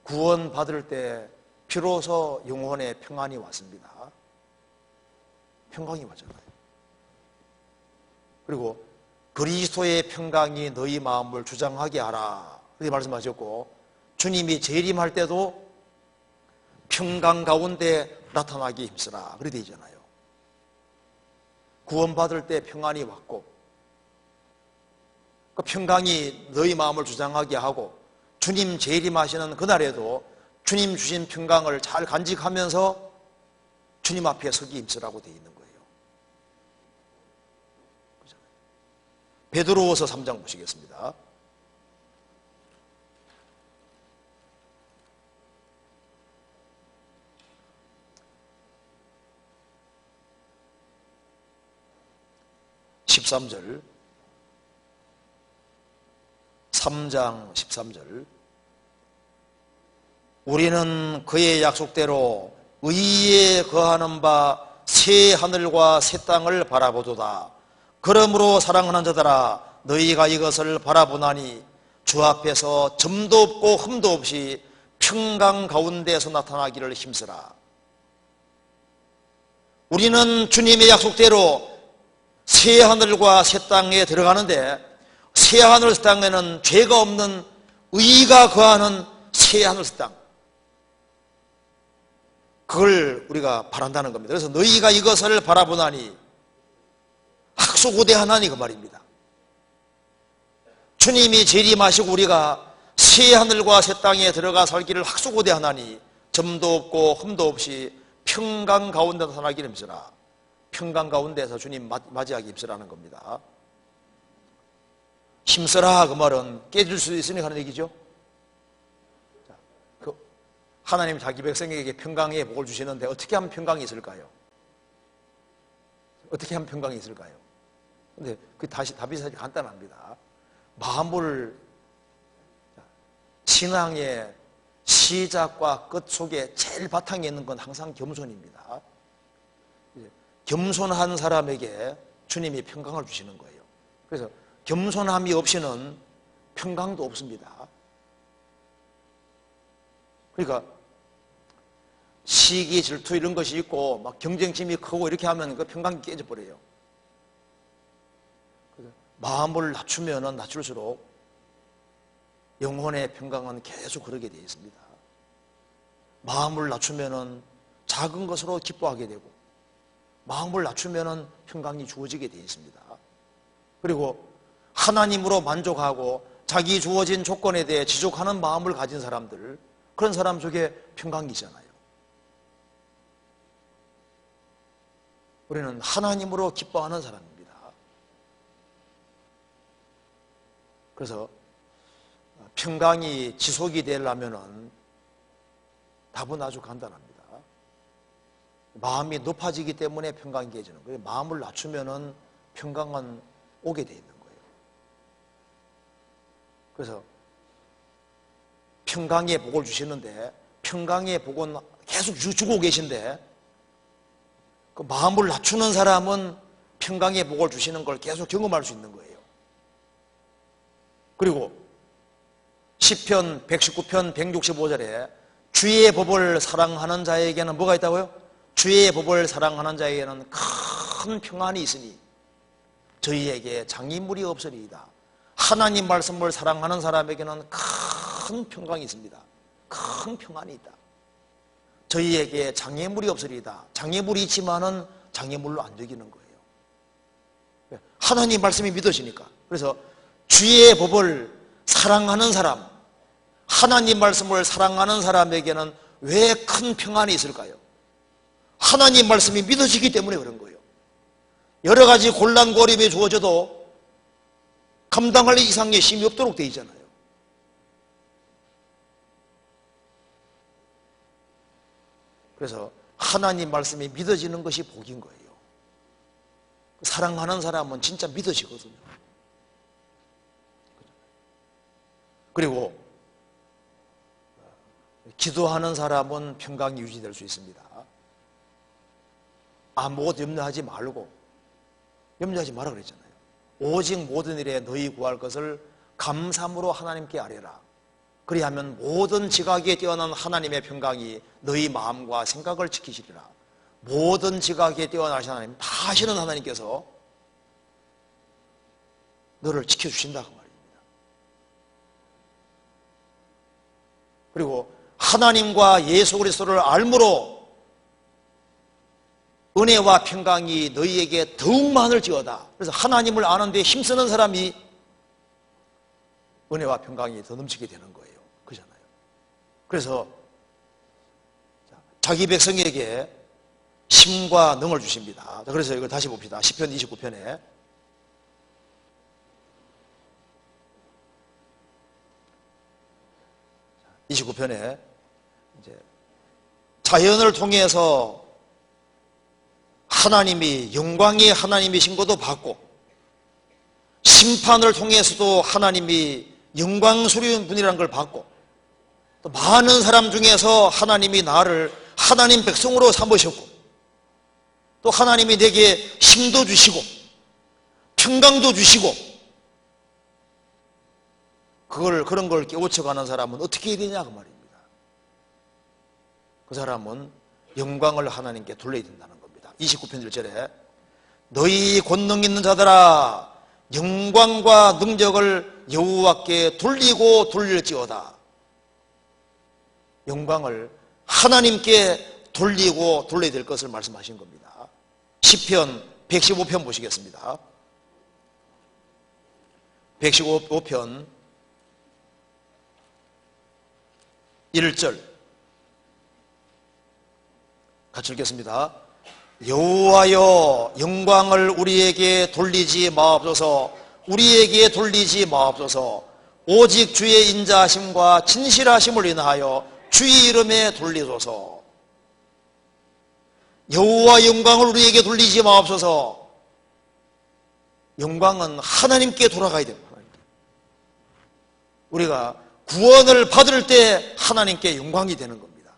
구원 받을 때 비로소 영혼의 평안이 왔습니다. 평강이 왔잖아요. 그리고 그리스도의 평강이 너희 마음을 주장하게 하라, 그렇게 말씀하셨고, 주님이 재림할 때도 평강 가운데 나타나기 힘쓰라, 그렇게 되어 있잖아요. 구원받을 때 평안이 왔고, 그 평강이 너희 마음을 주장하게 하고, 주님 재림하시는 그날에도 주님 주신 평강을 잘 간직하면서 주님 앞에 서기 힘쓰라고 되어 있는 거예요. 베드로후서 3장 보시겠습니다. (13절) 3장 13절. 우리는 그의 약속대로 의에 거하는 바 새 하늘과 새 땅을 바라보도다. 그러므로 사랑하는 자들아, 너희가 이것을 바라보나니 주 앞에서 점도 없고 흠도 없이 평강 가운데서 나타나기를 힘쓰라. 우리는 주님의 약속대로 새 하늘과 새 땅에 들어가는데, 새 하늘 새 땅에는 죄가 없는 의가 거하는 새 하늘 새 땅, 그걸 우리가 바란다는 겁니다. 그래서 너희가 이것을 바라보나니, 학수고대하나니 그 말입니다. 주님이 재림하시고 우리가 새 하늘과 새 땅에 들어가 살기를 학수고대하나니 점도 없고 흠도 없이 평강 가운데 나타나기를 힘쓰라. 평강 가운데서 주님 맞이하기 힘쓰라는 겁니다. 힘쓰라, 그 말은 깨질 수 있으니까 하는 얘기죠. 하나님 자기 백성에게 평강의 복을 주시는데 어떻게 하면 평강이 있을까요? 어떻게 하면 평강이 있을까요? 근데 그 답이 사실 간단합니다. 마음을, 신앙의 시작과 끝 속에 제일 바탕에 있는 건 항상 겸손입니다. 겸손한 사람에게 주님이 평강을 주시는 거예요. 그래서 겸손함이 없이는 평강도 없습니다. 그러니까 시기, 질투 이런 것이 있고 막 경쟁심이 크고 이렇게 하면 그 평강이 깨져버려요. 마음을 낮추면 낮출수록 영혼의 평강은 계속 그러게 되어 있습니다. 마음을 낮추면 작은 것으로 기뻐하게 되고, 마음을 낮추면 평강이 주어지게 되어 있습니다. 그리고 하나님으로 만족하고 자기 주어진 조건에 대해 지족하는 마음을 가진 사람들, 그런 사람 속에 평강이 있잖아요. 우리는 하나님으로 기뻐하는 사람입니다. 그래서 평강이 지속이 되려면 답은 아주 간단합니다. 마음이 높아지기 때문에 평강이 깨지는 거예요. 마음을 낮추면 평강은 오게 돼 있는 거예요. 그래서 평강의 복을 주시는데, 평강의 복은 계속 주고 계신데, 그 마음을 낮추는 사람은 평강의 복을 주시는 걸 계속 경험할 수 있는 거예요. 그리고 시편 119편 165절에 주의 법을 사랑하는 자에게는 뭐가 있다고요? 주의 법을 사랑하는 자에게는 큰 평안이 있으니 저희에게 장애물이 없으리이다. 하나님 말씀을 사랑하는 사람에게는 큰 평강이 있습니다. 큰 평안이 있다. 저희에게 장애물이 없으리이다. 장애물이 있지만은 장애물로 안 여기는 거예요. 하나님 말씀이 믿어지니까. 그래서 주의 법을 사랑하는 사람, 하나님 말씀을 사랑하는 사람에게는 왜 큰 평안이 있을까요? 하나님 말씀이 믿어지기 때문에 그런 거예요. 여러 가지 곤란 고립이 주어져도 감당할 이상의 힘이 없도록 되어 있잖아요. 그래서 하나님 말씀이 믿어지는 것이 복인 거예요. 사랑하는 사람은 진짜 믿어지거든요. 그리고 기도하는 사람은 평강이 유지될 수 있습니다. 아무것도 염려하지 말고 염려하지 마라 그랬잖아요. 오직 모든 일에 너희 구할 것을 감사함으로 하나님께 아뢰라. 그리하면 모든 지각에 뛰어난 하나님의 평강이 너희 마음과 생각을 지키시리라. 모든 지각에 뛰어나신 하나님, 다 아시는 하나님께서 너를 지켜주신다 그 말입니다. 그리고 하나님과 예수 그리스도를 알므로 은혜와 평강이 너희에게 더욱 많을지어다. 그래서 하나님을 아는 데 힘쓰는 사람이 은혜와 평강이 더 넘치게 되는 거예요. 그잖아요. 그래서 자기 백성에게 힘과 능을 주십니다. 그래서 이걸 다시 봅시다. 시편 29편에 이제 자연을 통해서 하나님이 영광의 하나님이신 것도 봤고, 심판을 통해서도 하나님이 영광스러운 분이라는 걸 봤고, 또 많은 사람 중에서 하나님이 나를 하나님 백성으로 삼으셨고, 또 하나님이 내게 힘도 주시고 평강도 주시고, 그런 걸 깨우쳐가는 사람은 어떻게 해야 되냐 그 말입니다. 그 사람은 영광을 하나님께 돌려야 된다는 겁니다. 29편 1절에 너희 권능 있는 자들아 영광과 능력을 여호와께 돌리고 돌릴지어다. 영광을 하나님께 돌리고 돌려야 될 것을 말씀하신 겁니다. 시편 115편 보시겠습니다. 115편 1절 같이 읽겠습니다. 여호와여 영광을 우리에게 돌리지 마옵소서. 우리에게 돌리지 마옵소서. 오직 주의 인자하심과 진실하심을 인하여 주의 이름에 돌리소서. 여호와 영광을 우리에게 돌리지 마옵소서. 영광은 하나님께 돌아가야 됩니다. 우리가 구원을 받을 때 하나님께 영광이 되는 겁니다.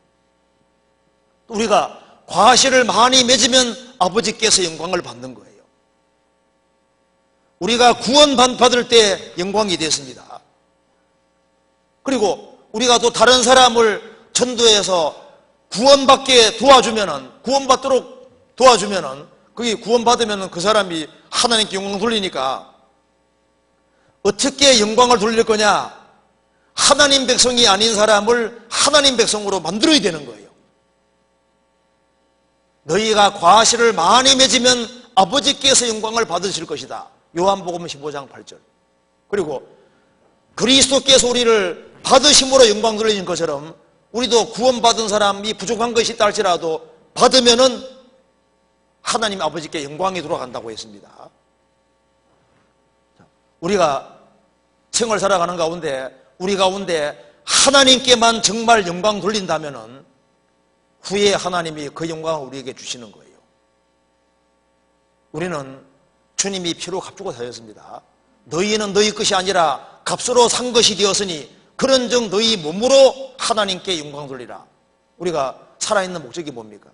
우리가 과실을 많이 맺으면 아버지께서 영광을 받는 거예요. 우리가 구원 받을 때 영광이 됐습니다. 그리고 우리가 또 다른 사람을 전도해서 구원받게 도와주면은, 구원받도록 도와주면은, 그게 구원받으면은 그 사람이 하나님께 영광 돌리니까 어떻게 영광을 돌릴 거냐? 하나님 백성이 아닌 사람을 하나님 백성으로 만들어야 되는 거예요. 너희가 과실을 많이 맺으면 아버지께서 영광을 받으실 것이다. 요한복음 15장 8절. 그리고 그리스도께서 우리를 받으심으로 영광 돌리는 것처럼 우리도 구원받은 사람이 부족한 것이 있다 할지라도 받으면은 하나님 아버지께 영광이 돌아간다고 했습니다. 우리가 생을 살아가는 가운데 우리 가운데 하나님께만 정말 영광 돌린다면은 후에 하나님이 그 영광을 우리에게 주시는 거예요. 우리는 주님이 피로 값주고 사셨습니다. 너희는 너희 것이 아니라 값으로 산 것이 되었으니 그런즉 너희 몸으로 하나님께 영광 돌리라. 우리가 살아있는 목적이 뭡니까?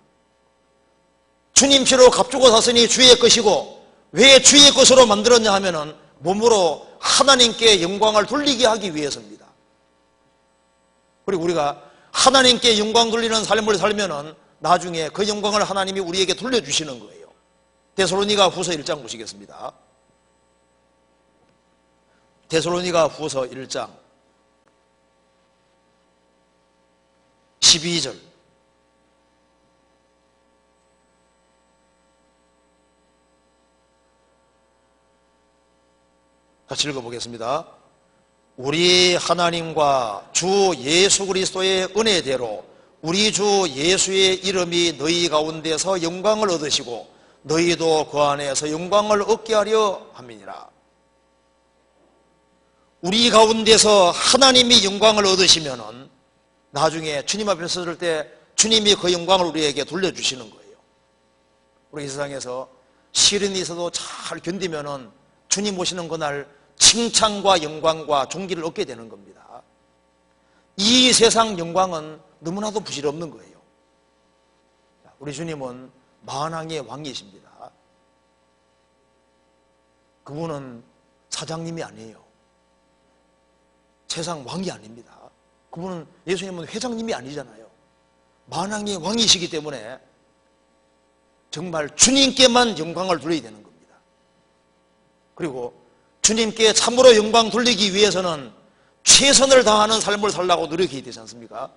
주님 피로 값주고 샀으니 주의 것이고, 왜 주의 것으로 만들었냐 하면은 몸으로 하나님께 영광을 돌리게 하기 위해서입니다. 그리고 우리가 하나님께 영광 돌리는 삶을 살면은 나중에 그 영광을 하나님이 우리에게 돌려주시는 거예요. 데살로니가 후서 1장 보시겠습니다. 데살로니가 후서 1장 12절. 같이 읽어보겠습니다. 우리 하나님과 주 예수 그리스도의 은혜대로 우리 주 예수의 이름이 너희 가운데서 영광을 얻으시고 너희도 그 안에서 영광을 얻게 하려 함이니라. 우리 가운데서 하나님이 영광을 얻으시면은 나중에 주님 앞에 섰을 때 주님이 그 영광을 우리에게 돌려주시는 거예요. 우리 이 세상에서 시련이 있어도 잘 견디면은 주님 오시는 그날 칭찬과 영광과 존귀를 얻게 되는 겁니다. 이 세상 영광은 너무나도 부질없는 거예요. 우리 주님은 만왕의 왕이십니다. 그분은 사장님이 아니에요. 세상 왕이 아닙니다. 그분은, 예수님은 회장님이 아니잖아요. 만왕의 왕이시기 때문에 정말 주님께만 영광을 돌려야 되는 겁니다. 그리고 주님께 참으로 영광 돌리기 위해서는 최선을 다하는 삶을 살라고 노력해야 되지 않습니까?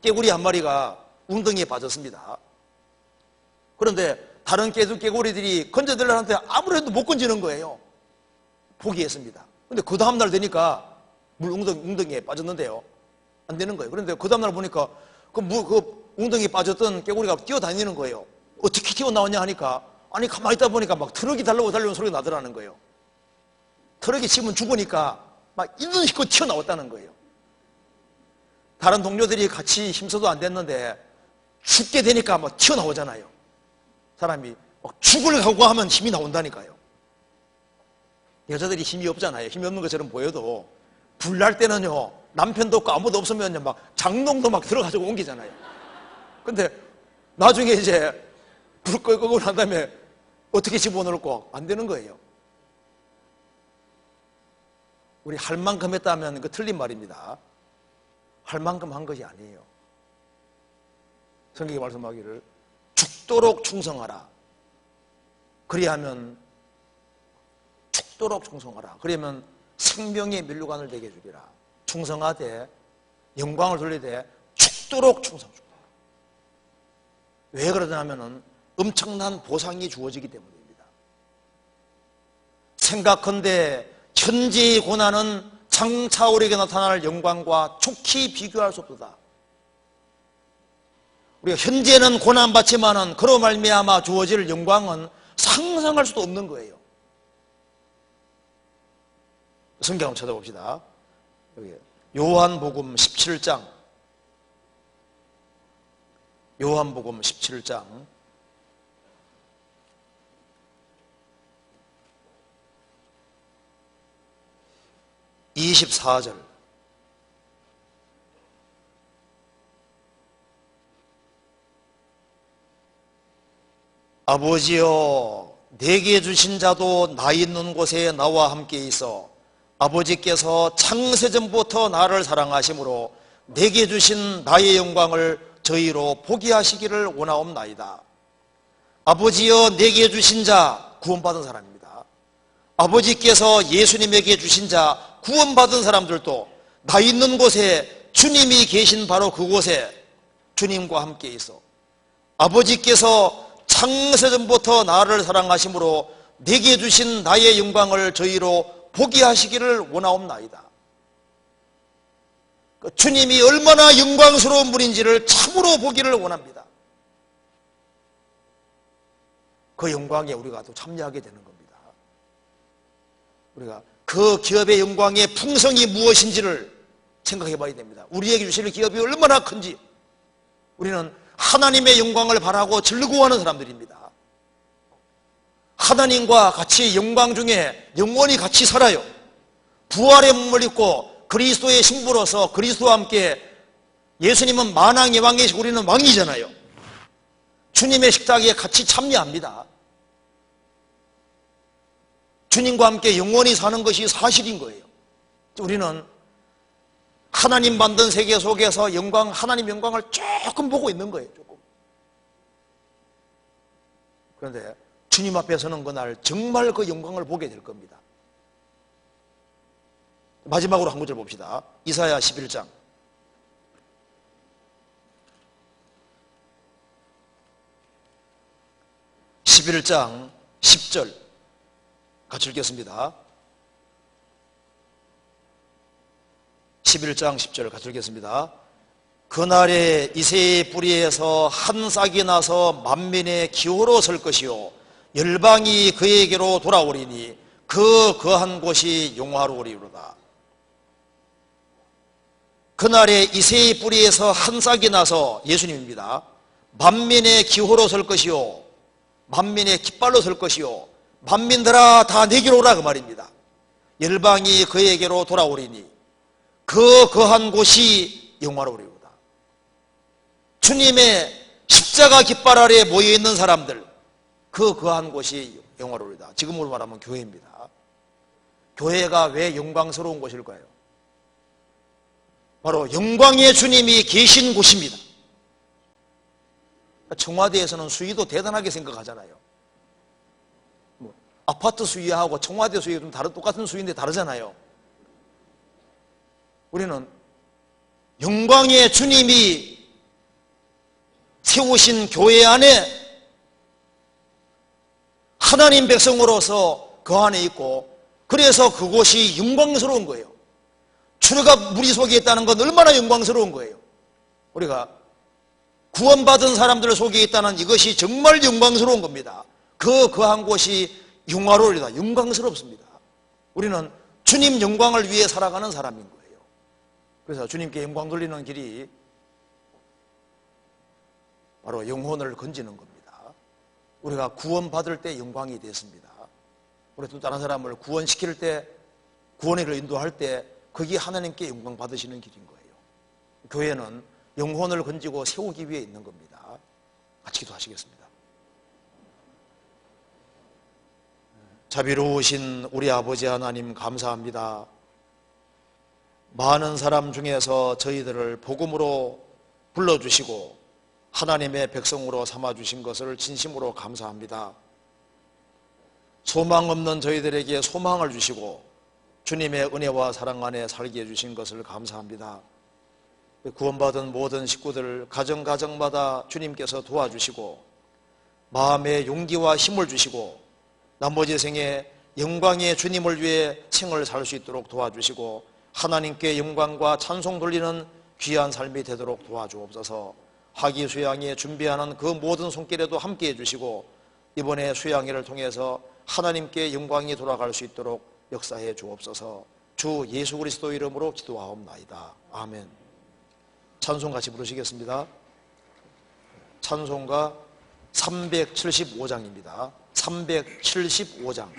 깨구리 한 마리가 웅덩이에 빠졌습니다. 그런데 다른 깨구리들이 건져들한테 아무래도 못 건지는 거예요. 포기했습니다. 그런데 그 다음날 되니까 웅덩이에 빠졌는데요, 안 되는 거예요. 그런데 그 다음날 보니까 그 웅덩이에 빠졌던 깨구리가 뛰어다니는 거예요. 어떻게 튀어나왔냐 하니까, 아니 가만히 있다 보니까 막 트럭이 달려오는 소리가 나더라는 거예요. 트럭이 치면 죽으니까 막 있는 힘껏 튀어나왔다는 거예요. 다른 동료들이 같이 힘써도 안 됐는데 죽게 되니까 막 튀어나오잖아요. 사람이 막 죽을 각오하면 힘이 나온다니까요. 여자들이 힘이 없잖아요. 힘이 없는 것처럼 보여도 불날 때는요, 남편도 없고 아무도 없으면 막 장롱도 막 들어가지고 옮기잖아요. 근데 나중에 이제 불 끄고 난 다음에 어떻게 집어넣을까? 안 되는 거예요. 우리 할 만큼 했다면 그 틀린 말입니다. 할 만큼 한 것이 아니에요. 성경이 말씀하기를 죽도록 충성하라. 그리하면 죽도록 충성하라. 그러면 생명의 면류관을 되게 해주리라. 충성하되 영광을 돌리되 죽도록 충성하라. 왜 그러냐면은 엄청난 보상이 주어지기 때문입니다. 생각컨대 현재의 고난은 장차 우리에게 나타날 영광과 좋게 비교할 수 없다. 우리가 현재는 고난받지만은 그로 말미암아 주어질 영광은 상상할 수도 없는 거예요. 성경 한번 찾아봅시다. 여기 요한복음 17장, 요한복음 17장 24절. 아버지여, 내게 주신 자도 나 있는 곳에 나와 함께 있어 아버지께서 창세전부터 나를 사랑하심으로 내게 주신 나의 영광을 저희로 보게 하시기를 원하옵나이다. 아버지여, 내게 주신 자, 구원받은 사람입니다. 아버지께서 예수님에게 주신 자, 구원받은 사람들도 나 있는 곳에, 주님이 계신 바로 그곳에 주님과 함께 있어 아버지께서 창세전부터 나를 사랑하심으로 내게 주신 나의 영광을 저희로 보게 하시기를 원하옵나이다. 주님이 얼마나 영광스러운 분인지를 참으로 보기를 원합니다. 그 영광에 우리가 또 참여하게 되는 겁니다. 우리가 그 기업의 영광의 풍성이 무엇인지를 생각해 봐야 됩니다. 우리에게 주실 기업이 얼마나 큰지. 우리는 하나님의 영광을 바라고 즐거워하는 사람들입니다. 하나님과 같이 영광 중에 영원히 같이 살아요. 부활의 몸을 입고 그리스도의 신부로서 그리스도와 함께, 예수님은 만왕의 왕이시고 우리는 왕이잖아요. 주님의 식탁에 같이 참여합니다. 주님과 함께 영원히 사는 것이 사실인 거예요. 우리는 하나님 만든 세계 속에서 하나님 영광을 조금 보고 있는 거예요. 조금. 그런데 주님 앞에 서는 그날 정말 그 영광을 보게 될 겁니다. 마지막으로 한 구절 봅시다. 이사야 11장. 11장 10절 같이 읽겠습니다. 11장 10절 같이 읽겠습니다. 그날에 이새의 뿌리에서 한 싹이 나서 만민의 기호로 설 것이요 열방이 그에게로 돌아오리니 그 거한 곳이 영화로우리로다. 그날에 이새의 뿌리에서 한 싹이 나서, 예수님입니다, 만민의 기호로 설 것이요 만민의 깃발로 설 것이요 만민들아 다 내게로 오라, 그 말입니다. 열방이 그에게로 돌아오리니 그 거한 곳이 영화로우리로다. 주님의 십자가 깃발 아래 모여있는 사람들, 그 거한 곳이 영화로이다. 지금으로 말하면 교회입니다. 교회가 왜 영광스러운 곳일까요? 바로 영광의 주님이 계신 곳입니다. 청와대에서는 수위도 대단하게 생각하잖아요. 아파트 수위하고 청와대 수위가 좀 똑같은 수위인데 다르잖아요. 우리는 영광의 주님이 세우신 교회 안에 하나님 백성으로서 그 안에 있고, 그래서 그곳이 영광스러운 거예요. 출애굽 무리 속에 있다는 건 얼마나 영광스러운 거예요. 우리가 구원받은 사람들 속에 있다는 이것이 정말 영광스러운 겁니다. 거한 곳이 영화로우리다. 영광스럽습니다. 우리는 주님 영광을 위해 살아가는 사람인 거예요. 그래서 주님께 영광 돌리는 길이 바로 영혼을 건지는 겁니다. 우리가 구원받을 때 영광이 됐습니다. 우리 또 다른 사람을 구원시킬 때, 구원의 길을 인도할 때 거기 하나님께 영광 받으시는 길인 거예요. 교회는 영혼을 건지고 세우기 위해 있는 겁니다. 같이 기도하시겠습니다. 자비로우신 우리 아버지 하나님 감사합니다. 많은 사람 중에서 저희들을 복음으로 불러주시고 하나님의 백성으로 삼아주신 것을 진심으로 감사합니다. 소망 없는 저희들에게 소망을 주시고 주님의 은혜와 사랑 안에 살게 해주신 것을 감사합니다. 구원받은 모든 식구들 가정마다 주님께서 도와주시고 마음의 용기와 힘을 주시고 나머지 생에 영광의 주님을 위해 생을 살 수 있도록 도와주시고 하나님께 영광과 찬송 돌리는 귀한 삶이 되도록 도와주옵소서. 학위 수양회 준비하는 그 모든 손길에도 함께 해주시고 이번에 수양회를 통해서 하나님께 영광이 돌아갈 수 있도록 역사해 주옵소서. 주 예수 그리스도 이름으로 기도하옵나이다. 아멘. 찬송 같이 부르시겠습니다. 찬송가 375장입니다. 375장.